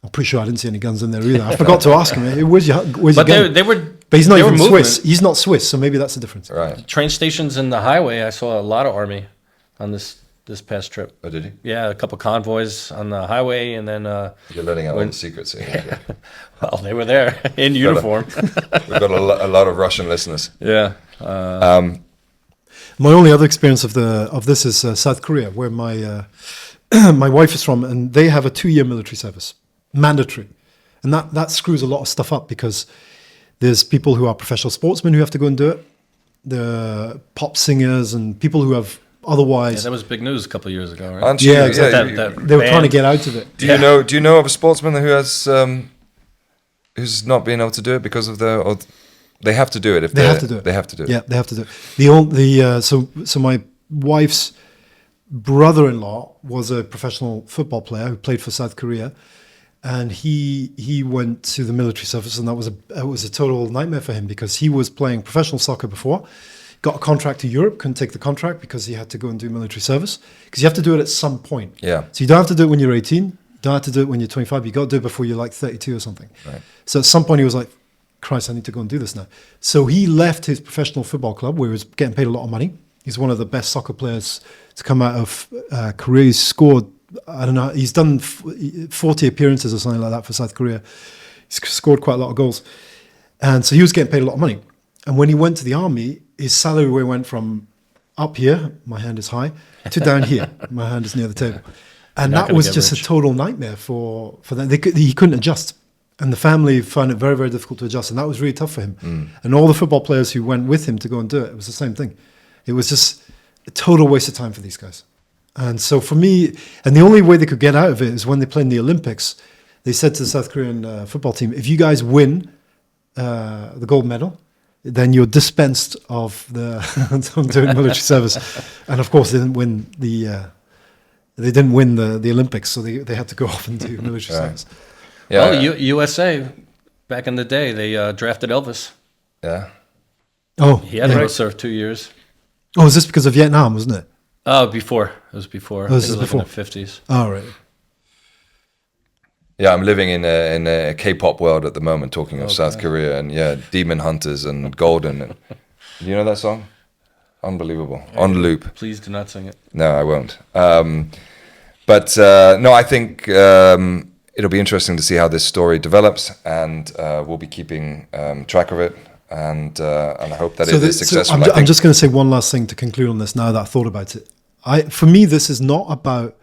I'm pretty sure I didn't see any guns in there either. I forgot to ask him, where's your gun? They were. But he's not they were even movement. Swiss. He's not Swiss, so maybe that's the difference. Right. Train stations in the highway. I saw a lot of army on this past trip. Oh, did you? Yeah, a couple convoys on the highway, and then You're letting out all the secrets here. well, they were there in uniform. We've got a lot of Russian listeners. Yeah. My only other experience of this is South Korea, where my my wife is from, and they have a 2-year military service, mandatory, and that screws a lot of stuff up because there's people who are professional sportsmen who have to go and do it, the pop singers and people who have otherwise. Yeah, that was big news a couple of years ago, right? Aren't you? Yeah, exactly. That They were trying to band. get out of it. Do you know of a sportsman who has who's not been able to do it because of they have to do it if They have to do it. They have to do it. Yeah, they have to do it. So my wife's brother-in-law was a professional football player who played for South Korea, and he went to the military service, and it was a total nightmare for him because he was playing professional soccer before, got a contract to Europe, couldn't take the contract because he had to go and do military service because you have to do it at some point. Yeah. So you don't have to do it when you're 18. don't have to do it when you're 25. You got to do it before you're like 32 or something. Right. So at some point he was like, Christ, I need to go and do this now. So he left his professional football club where he was getting paid a lot of money. He's one of the best soccer players to come out of Korea. He's scored, I don't know, he's done 40 appearances or something like that for South Korea. He's scored quite a lot of goals. And so he was getting paid a lot of money. And when he went to the army, his salary went from up here, my hand is high, to down here, my hand is near the table. And that was just a total nightmare for them. He couldn't adjust. And the family found it very, very difficult to adjust. And that was really tough for him. And all the football players who went with him to go and do it, it was the same thing. It was just a total waste of time for these guys. And so for me, and the only way they could get out of it is when they played in the Olympics, they said to the South Korean football team, if you guys win the gold medal, then you're dispensed of the doing military service. And of course, they didn't win the Olympics, so they had to go off and do military service. Yeah. Well, USA, back in the day, they drafted Elvis. Yeah. Oh, He had to go serve 2 years. Oh, is this because of Vietnam, wasn't it? Oh, before. It was before. Oh, this It is was like in before. the 50s. Oh, right. Yeah, I'm living in a K-pop world at the moment, talking of South Korea and Demon Hunters and Golden. And, you know that song? Unbelievable. On loop. Please do not sing it. No, I won't. But I think it'll be interesting to see how this story develops, and we'll be keeping track of it. And I hope that it is successful. I'm just going to say one last thing to conclude on this now that I thought about it. For me, this is not about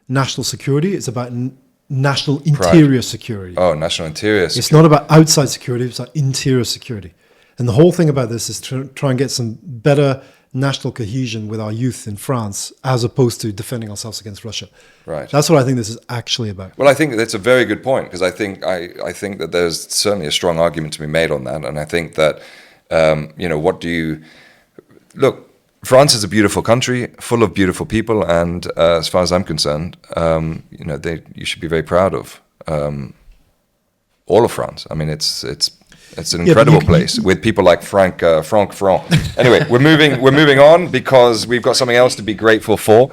national security. It's about national interior security. Oh, national interior security. It's not about outside security. It's about interior security. And the whole thing about this is to try and get some better national cohesion with our youth in France, as opposed to defending ourselves against Russia. Right. That's what I think this is actually about. Well, I think that's a very good point, because I think that there's certainly a strong argument to be made on that, and I think that what do you look? France is a beautiful country, full of beautiful people, and as far as I'm concerned, you should be very proud of all of France. I mean, it's an incredible place with people like Franck Ferrand. Anyway, we're moving on, because we've got something else to be grateful for.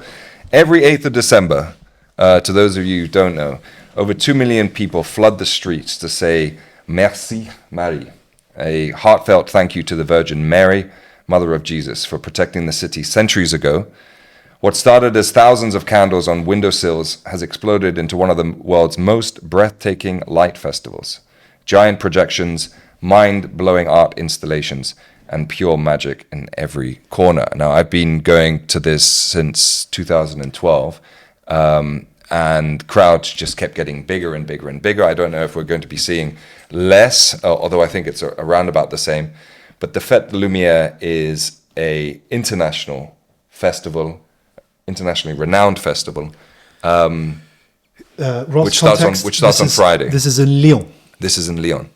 Every 8th of December, to those of you who don't know, over 2 million people flood the streets to say Merci Marie, a heartfelt thank you to the Virgin Mary, Mother of Jesus, for protecting the city centuries ago. What started as thousands of candles on windowsills has exploded into one of the world's most breathtaking light festivals. Giant projections, mind-blowing art installations, and pure magic in every corner. Now, I've been going to this since 2012, and crowds just kept getting bigger and bigger and bigger. I don't know if we're going to be seeing less, although I think it's around about the same. But the Fête Lumières is a international festival, internationally renowned festival, which starts on Friday. This is in Lyon. This is in Lyon.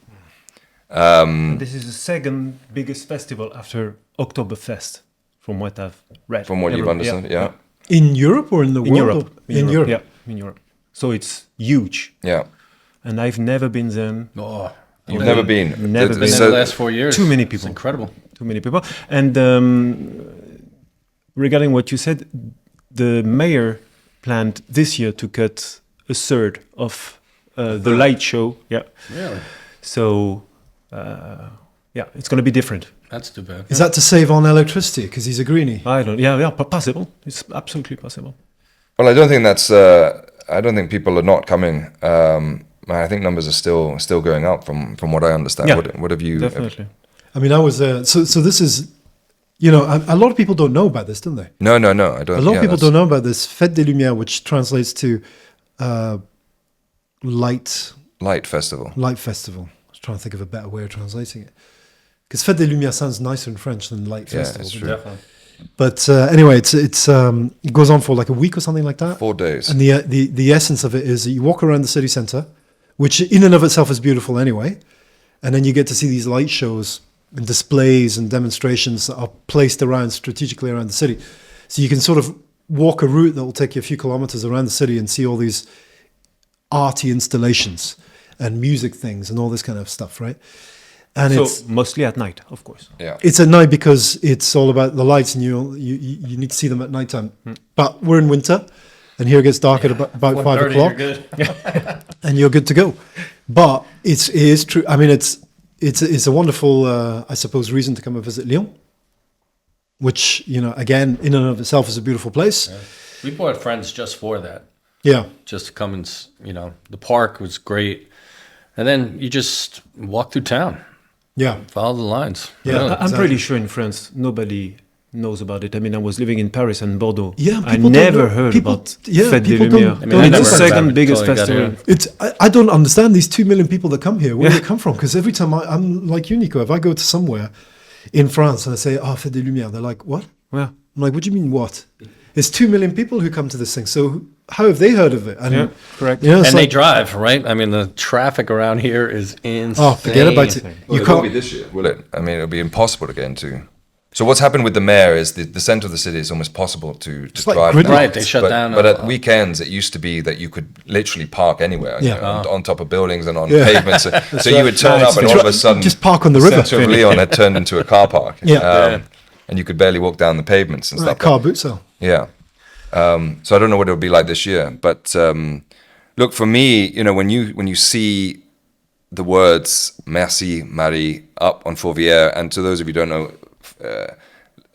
This is the second biggest festival after Oktoberfest, from what I've read. From what you've understood, yeah. In Europe or in the world? In Europe. Yeah, in Europe. So it's huge. Yeah. And I've never been there. Oh, You've never been. Never been. in the last 4 years. Too many people. It's incredible. Too many people. And regarding what you said, the mayor planned this year to cut a third of the light show. Yeah. Really? So, it's going to be different. That's too bad. Is that to save on electricity? Because he's a greenie. I don't. Yeah, possible. It's absolutely possible. Well, I don't think that's. I don't think people are not coming. I think numbers are still going up from what I understand. Yeah, what have you? Definitely. I mean, I was so this is, a lot of people don't know about this, don't they? No, I don't. A lot of people don't know about this Fête des Lumières, which translates to light festival. Light festival. I was trying to think of a better way of translating it, because Fête des Lumières sounds nicer in French than light festival. It's true. Definitely. But anyway, it goes on for like a week or something like that. 4 days. And the essence of it is that you walk around the city centre, which in and of itself is beautiful anyway, and then you get to see these light shows and displays and demonstrations that are placed strategically around the city. So you can sort of walk a route that will take you a few kilometers around the city and see all these arty installations and music things and all this kind of stuff, right? And So it's mostly at night, of course. Yeah. it's at night because it's all about the lights, and you need to see them at nighttime. But we're in winter, and here it gets dark at about 5 1:30, o'clock, you're good. and you're good to go. But it is true. I mean, it's a wonderful, I suppose, reason to come and visit Lyon, which, you know, again, in and of itself is a beautiful place. Yeah. We brought friends just for that. Yeah. Just to come and, you know, the park was great. And then you just walk through town, Yeah. follow the lines. Yeah. Really. I'm Exactly. pretty sure in France nobody knows about it. I mean, I was living in Paris and Bordeaux. Yeah, I people don't never know. heard People- about yeah, Fête des people don't- Lumières. I mean, I It's never the heard second about it biggest until I got festival. here. I don't understand these 2 million people that come here. Where do they come from? Because every time I'm like you, Nico, if I go to somewhere in France and I say, Fête des Lumières, they're like, what? Yeah. I'm like, what do you mean, what? It's 2 million people who come to this thing. So how have they heard of it? And, Yeah, correct. You know, it's And they like, drive, right? I mean, the traffic around here is insane. oh, forget about it. Well, You it won't be can't. this year, will it? I mean, it'll be impossible to get into. So what's happened with the mayor is the center of the city is almost possible to like drive. gridlocked. now. Right, they shut but, down, But at weekends, it used to be that you could literally park anywhere, you Yeah. know, on top of buildings and on Yeah. pavements. So you would turn Right. up and It's all of a right. sudden, Just park on the the river. center of Lyon had turned into a car park. Yeah. And you could barely walk down the pavements and Like stuff. car boot sale. Yeah. So I don't know what it'll be like this year, but look, for me, you know, when you see the words "Merci Marie" up on Fourvière, and to those of you who don't know,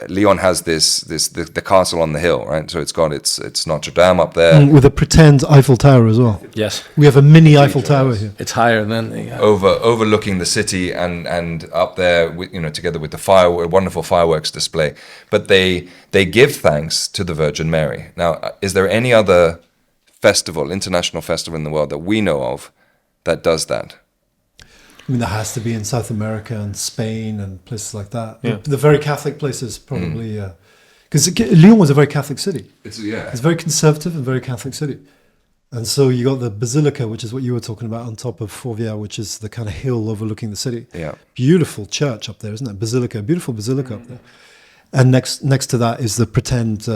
Lyon has the castle on the hill, right? So it's got its Notre Dame up there, With a pretend Eiffel Tower as well. Yes, We have a mini Eiffel Tower here. it's higher than the. overlooking the city, and up there, with, you know, together with the wonderful fireworks display. But they give thanks to the Virgin Mary. Now, is there any other international festival in the world that we know of that does that? I mean, there has to be in South America and Spain and places like that. Yeah. The very Catholic places, probably. Because Lyon was a very Catholic city. It's a very conservative and very Catholic city. And so you got the Basilica, which is what you were talking about, on top of Fourvière, which is the kind of hill overlooking the city. Yeah. Beautiful church up there, isn't it? Basilica, beautiful basilica up there. And next to that is the pretend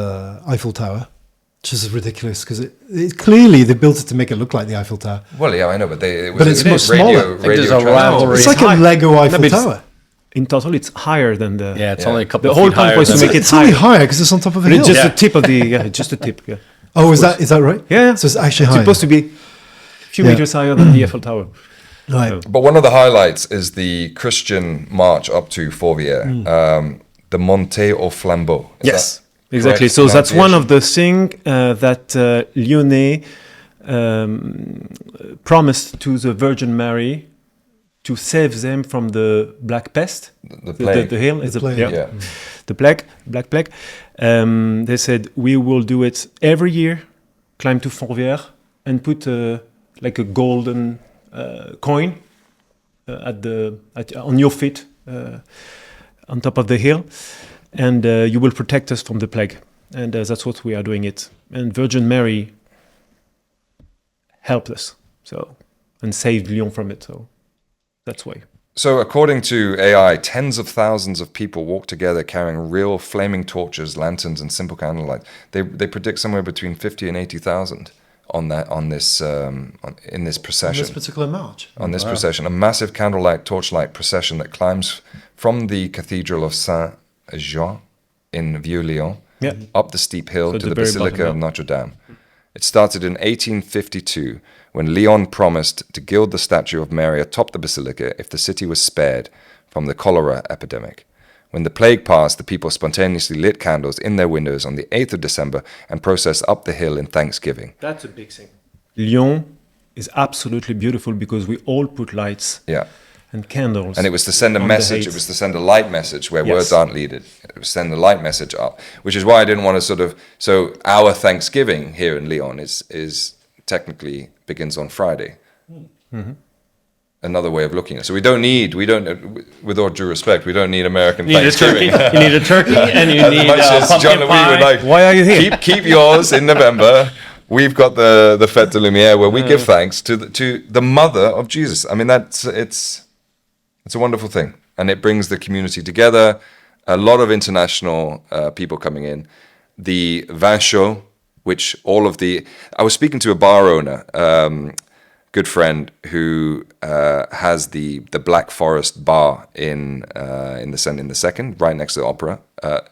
Eiffel Tower, which is ridiculous because it clearly they built it to make it look like the Eiffel Tower. Well, yeah, I know, but it's much smaller. I think there's a traffic. rivalry. It's like a high. Lego Eiffel but it's- Tower. In total, it's higher than the. Yeah, it's Yeah. only a couple The of whole feet point higher was to than make the- it It's only higher. higher because it's on top of a But hill. it's just Yeah. the tip of the. Just the tip. Yeah. Oh, is that right? Yeah. So it's actually It's higher. supposed to be a few Yeah. meters higher than the Eiffel Tower. Right. But one of the highlights is the Christian march up to Fourvière, the Montée au Flambeau. Is Yes, that exactly. correct So that's one pronunciation? of the things that Lyonnais promised to the Virgin Mary to save them from the Black Pest. The plague. The hail is The plague. Yeah. the plague, Black Plague. They said we will do it every year, climb to Fourvière and put like a golden coin on your feet on top of the hill, and you will protect us from the plague. And that's what we are doing it. And Virgin Mary helped us and saved Lyon from it. So that's why. So, according to AI, tens of thousands of people walk together carrying real flaming torches, lanterns, and simple candlelight. They predict somewhere between 50 and 80,000 in this procession. On this particular march. On this procession, a massive candlelight, torchlight procession that climbs from the Cathedral of Saint-Jean in Vieux-Lyon Yeah. up the steep hill So to the the very Basilica bottom, of yeah. Notre Dame. It started in 1852 when Lyon promised to gild the statue of Mary atop the basilica if the city was spared from the cholera epidemic. When the plague passed, the people spontaneously lit candles in their windows on the 8th of December and processed up the hill in thanksgiving. That's a big thing. Lyon is absolutely beautiful because we all put lights Yeah. and candles. And it was to send a on the message, hate. it was to send a light message where Yes. words aren't needed. It was send a light message up, which is why I didn't want to so our Thanksgiving here in Lyon is technically begins on Friday. Mm-hmm. Another way of looking at it. So we don't, with all due respect, we don't need American You need a turkey. Thanksgiving. You need a turkey, and you As need much as pumpkin John Louis would pie. like, Why are you here? keep yours in November. We've got the Fête de Lumières where we give thanks to the mother of Jesus. I mean, it's a wonderful thing, and it brings the community together. A lot of international people coming in. The Vin Chaud, which I was speaking to a bar owner, good friend, who has the Blackforest Bar in the second, right next to the opera.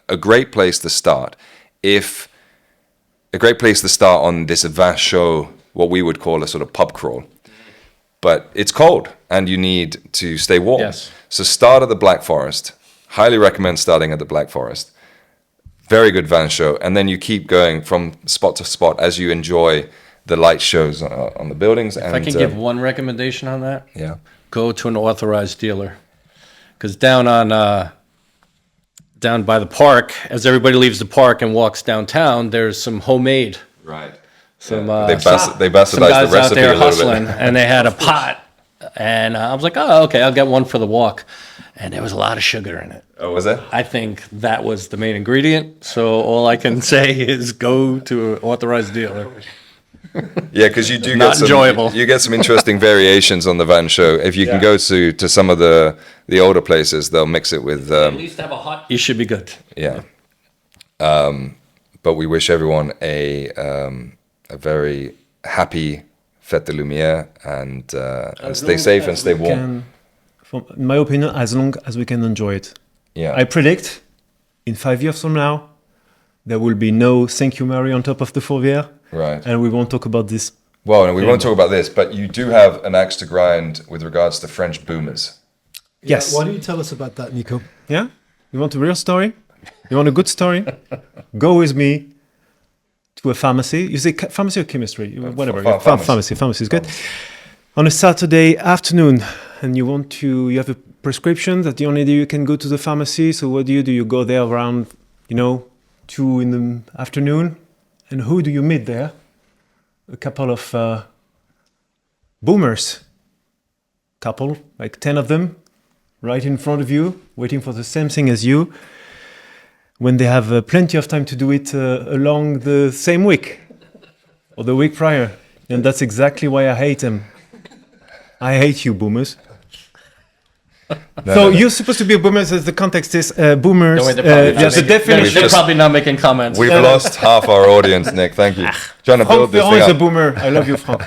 A great place to start if a great place to start on this Vin Chaud, what we would call a sort of pub crawl. But it's cold and you need to stay warm. Yes. So start at the Black Forest. Highly recommend starting at the Black Forest. Very good Vin Chaud. And then you keep going from spot to spot as you enjoy the light shows on the buildings. If I can give one recommendation on that, Yeah. go to an authorized dealer. Because down by the park, as everybody leaves the park and walks downtown, there's some homemade. Right. Some They bastardized some the guys out recipe there a little hustling, bit. and they had a pot, and I was like, oh, okay, I'll get one for the walk, and there was a lot of sugar in it. Oh, was it? I think that was the main ingredient. So all I can say is go to an authorized dealer. Yeah, because you do Not get some, enjoyable. you get some interesting variations on the Vin Chaud. If you can go to some of the older places, they'll mix it with At least have a hot. You should be good. yeah. But we wish everyone a very happy Fête de Lumières and stay safe and stay warm. From my opinion, as long as we can enjoy it. Yeah. I predict in 5 years from now, there will be no Thank You Mary on top of the fourvière. Right. And we won't talk about this. Well, and we won't talk about this, but you do have an axe to grind with regards to French boomers. Yes. Why don't you tell us about that, Nico? Yeah? You want a real story? You want a good story? Go with me to a pharmacy. You say pharmacy or chemistry? Whatever. Pharmacy. Pharmacy is good. On a Saturday afternoon, and you have a prescription that the only day you can go to the pharmacy. So what do? You go there around, 2 in the afternoon. And who do you meet there? A couple of boomers. Couple, like 10 of them, right in front of you, waiting for the same thing as you, when they have plenty of time to do it along the same week or the week prior. And that's exactly why I hate them. I hate you, boomers. You're supposed to be a boomer, so the context is boomers. The definition. They're probably not making comments. We've lost half our audience, Nick. Thank you. Trying to build Franck this Ferrand thing is a up. boomer. I love you, Franck.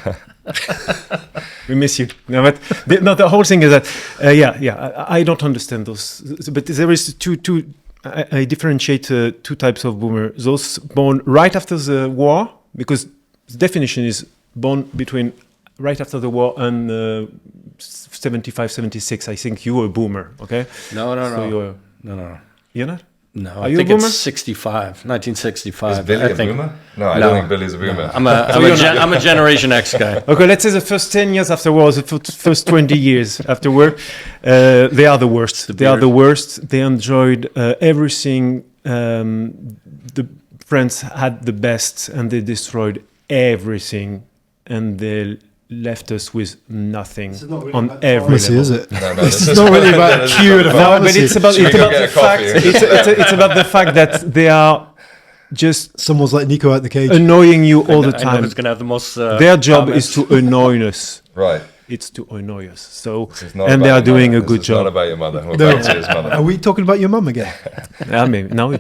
We miss you. No, but the whole thing is that, I don't understand those. But there is I differentiate two types of boomer. Those born right after the war, because the definition is born between right after the war and 75, 76. I think you were a boomer, okay? No. So No. You're not? No, Are I you think a boomer? it's 65, 1965. Is Billy I a think. boomer? No, I don't think Billy's a boomer. I'm a Generation X guy. Okay, let's say the first 10 years after war, the first 20 years after war, they are the worst. They are the worst. They enjoyed everything. The France had the best, and they destroyed everything, and they left us with nothing on every Pharmacy, level. is it? No, This is not really about queue at a No, but pharmacy. it's about Should we go get the a fact. coffee? It's about the fact that they are just Someone's let Nico out the cage. annoying you all the I know time. who's going to have the most. Their job comments. is to annoy us. Right. It's to annoy us. So, It's not and about they are your doing mother. a good This is not job. about your mother. We're No. back to his mother. Are we talking about your mum again? Maybe no,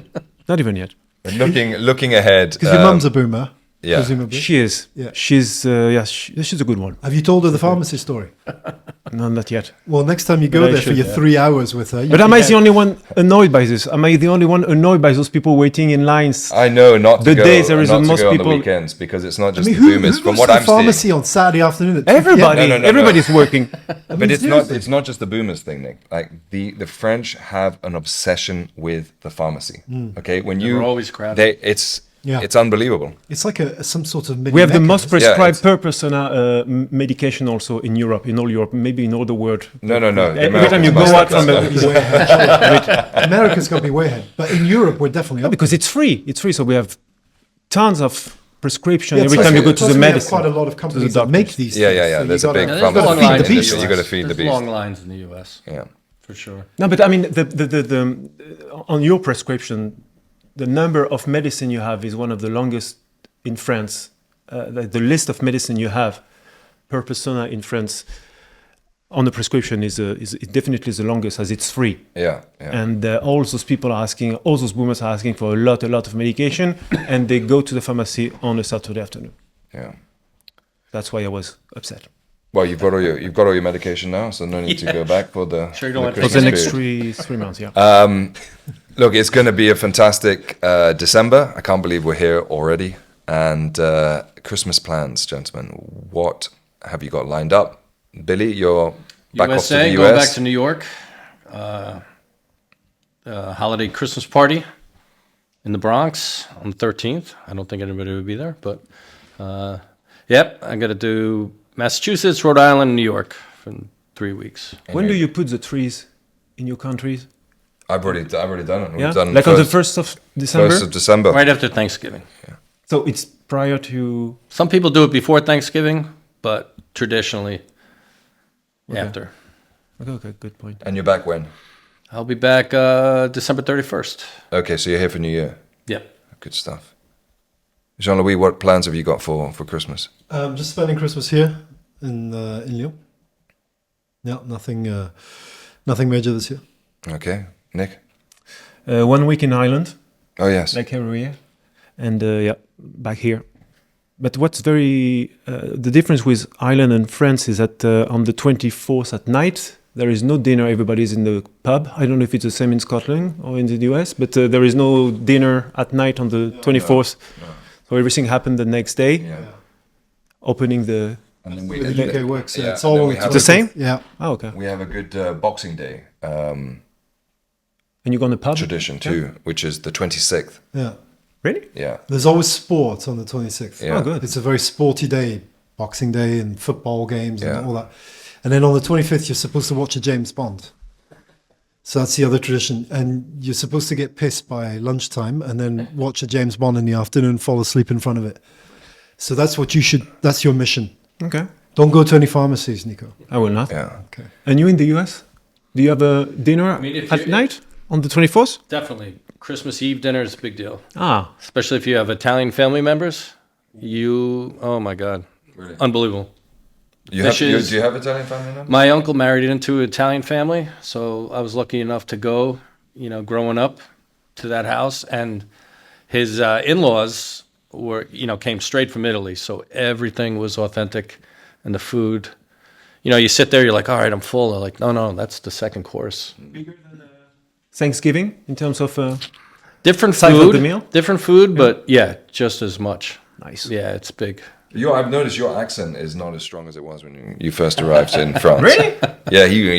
not even yet. Looking ahead. Because your mum's a boomer, yeah. presumably. She is. Yeah. She's she's a good one. Have you told her the pharmacy story? No, not yet. Well, next time you go But I there for should, your 3 hours with her. But am I the only one annoyed by this? Am I the only one annoyed by those people waiting in lines? I know not to The go. days there is not the to most go people- on the weekends because it's not I just mean, the boomers. who From goes what to the I'm seeing, pharmacy on Saturday afternoon? At 2 Everybody, p.m.? No. everybody's working. but it's not. seriously. It's not just the boomers thing, Nick. Like the French have an obsession with the pharmacy. Okay, when you They're always crowded. it's unbelievable. It's like some sort of mini We have the mecca, most isn't it? prescribed it's- per persona medication also in Europe, in all Europe, maybe in all the world. No. Every time you go out from America's got to be way ahead. But in Europe, we're definitely up. because it's free. It's free, so we have tons of prescription Yeah, every plus time you we- go to plus the we have medicine. quite a lot of companies that doctors. make these Yeah. things. So There's you a big gotta- pharmacy. long feed lines the in beast. You got to feed the There's beast. long lines in the U.S. Yeah. for sure. No, but I mean, the on your prescription, the number of medicine you have is one of the longest in France. The list of medicine you have per persona in France on the prescription is definitely the longest, as it's free. Yeah. And all those people are asking, all those boomers are asking for a lot of medication, and they go to the pharmacy on a Saturday afternoon. Yeah. That's why I was upset. Well, you've got all your medication now, so no need to go back for the Sure you don't want For the Christmas next period. 3 months, yeah. Look, it's going to be a fantastic December. I can't believe we're here already. And Christmas plans, gentlemen. What have you got lined up? Billy, you're back off to the US. Going back to New York. Holiday Christmas party in the Bronx on the 13th. I don't think anybody would be there, but yep, I got to do Massachusetts, Rhode Island, New York for 3 weeks. When do you put the trees in your countries? I've already done it. Yeah, We've done like on the 1st of December? 1st of December. Right after Thanksgiving. Yeah. So it's prior to... Some people do it before Thanksgiving, but traditionally after. Okay, good point. And you're back when? I'll be back December 31st. Okay, so you're here for New Year. Yep. Good stuff. Jean-Louis, what plans have you got for Christmas? Just spending Christmas here in Lyon. Yeah, nothing major this year. Okay. Nick? 1 week in Ireland, Oh, yes. like every year. And back here. But what's the difference with Ireland and France is that on the 24th at night, there is no dinner, everybody's in the pub. I don't know if it's the same in Scotland or in the US, but there is no dinner at night on the 24th. No. So everything happened the next day, Yeah. opening the... And then The UK works. Yeah, yeah, it's and all then on we the have The same? Yeah. Oh, okay. We have a good Boxing Day And you go on the pub? tradition too, which is the 26th. Yeah. Really? Yeah. There's always sport on the 26th. Yeah. Oh, good. It's a very sporty day, Boxing Day and football games Yeah. and all that. And then on the 25th, you're supposed to watch a James Bond. So that's the other tradition. And you're supposed to get pissed by lunchtime and then watch a James Bond in the afternoon, fall asleep in front of it. So that's your mission. Okay. Don't go to any pharmacies, Nico. I will not. Yeah. Okay. And you in the US? Do you have a dinner if at you- night on the 24th? Definitely. Christmas Eve dinner is a big deal. Ah, Especially if you have Italian family members. Oh my God. Really? Unbelievable. Do you Fishes. have Italian family members? My uncle married into an Italian family, so I was lucky enough to go, growing up to that house. And his in-laws came straight from Italy, so everything was authentic, and the food. You sit there, you're like, all right, I'm full. They're like, no, that's the second course. Thanksgiving in terms of... Different Size of food, the meal? different food, but yeah, just as much. Nice. Yeah, it's big. I've noticed your accent is not as strong as it was when you first arrived in France. Really? Yeah, you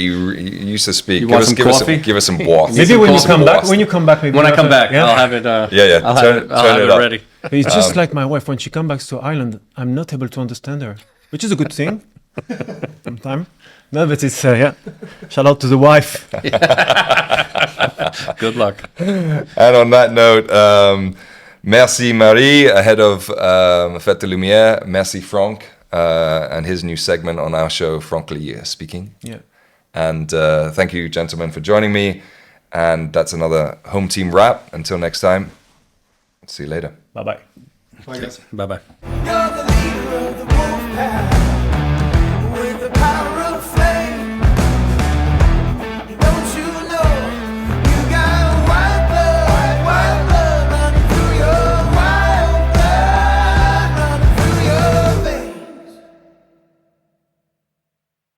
used to speak. You want some coffee? Give us some broth. Maybe when you Some come back, broth. maybe When I you come have back, I'll have it. Yeah. I'll Turn have it it up. ready. It's just like my wife when she comes back to Ireland. I'm not able to understand her, which is a good thing. Sometimes. No, but it's Shout out to the wife. Good luck. And on that note, Merci Marie, ahead of Fête de Lumières. Merci Franck, and his new segment on our show, Frankly Speaking. Yeah. And thank you, gentlemen, for joining me. And that's another home team wrap. Until next time, see you later. Bye bye. Bye, guys. Bye bye. You're the leader of the wolf pack.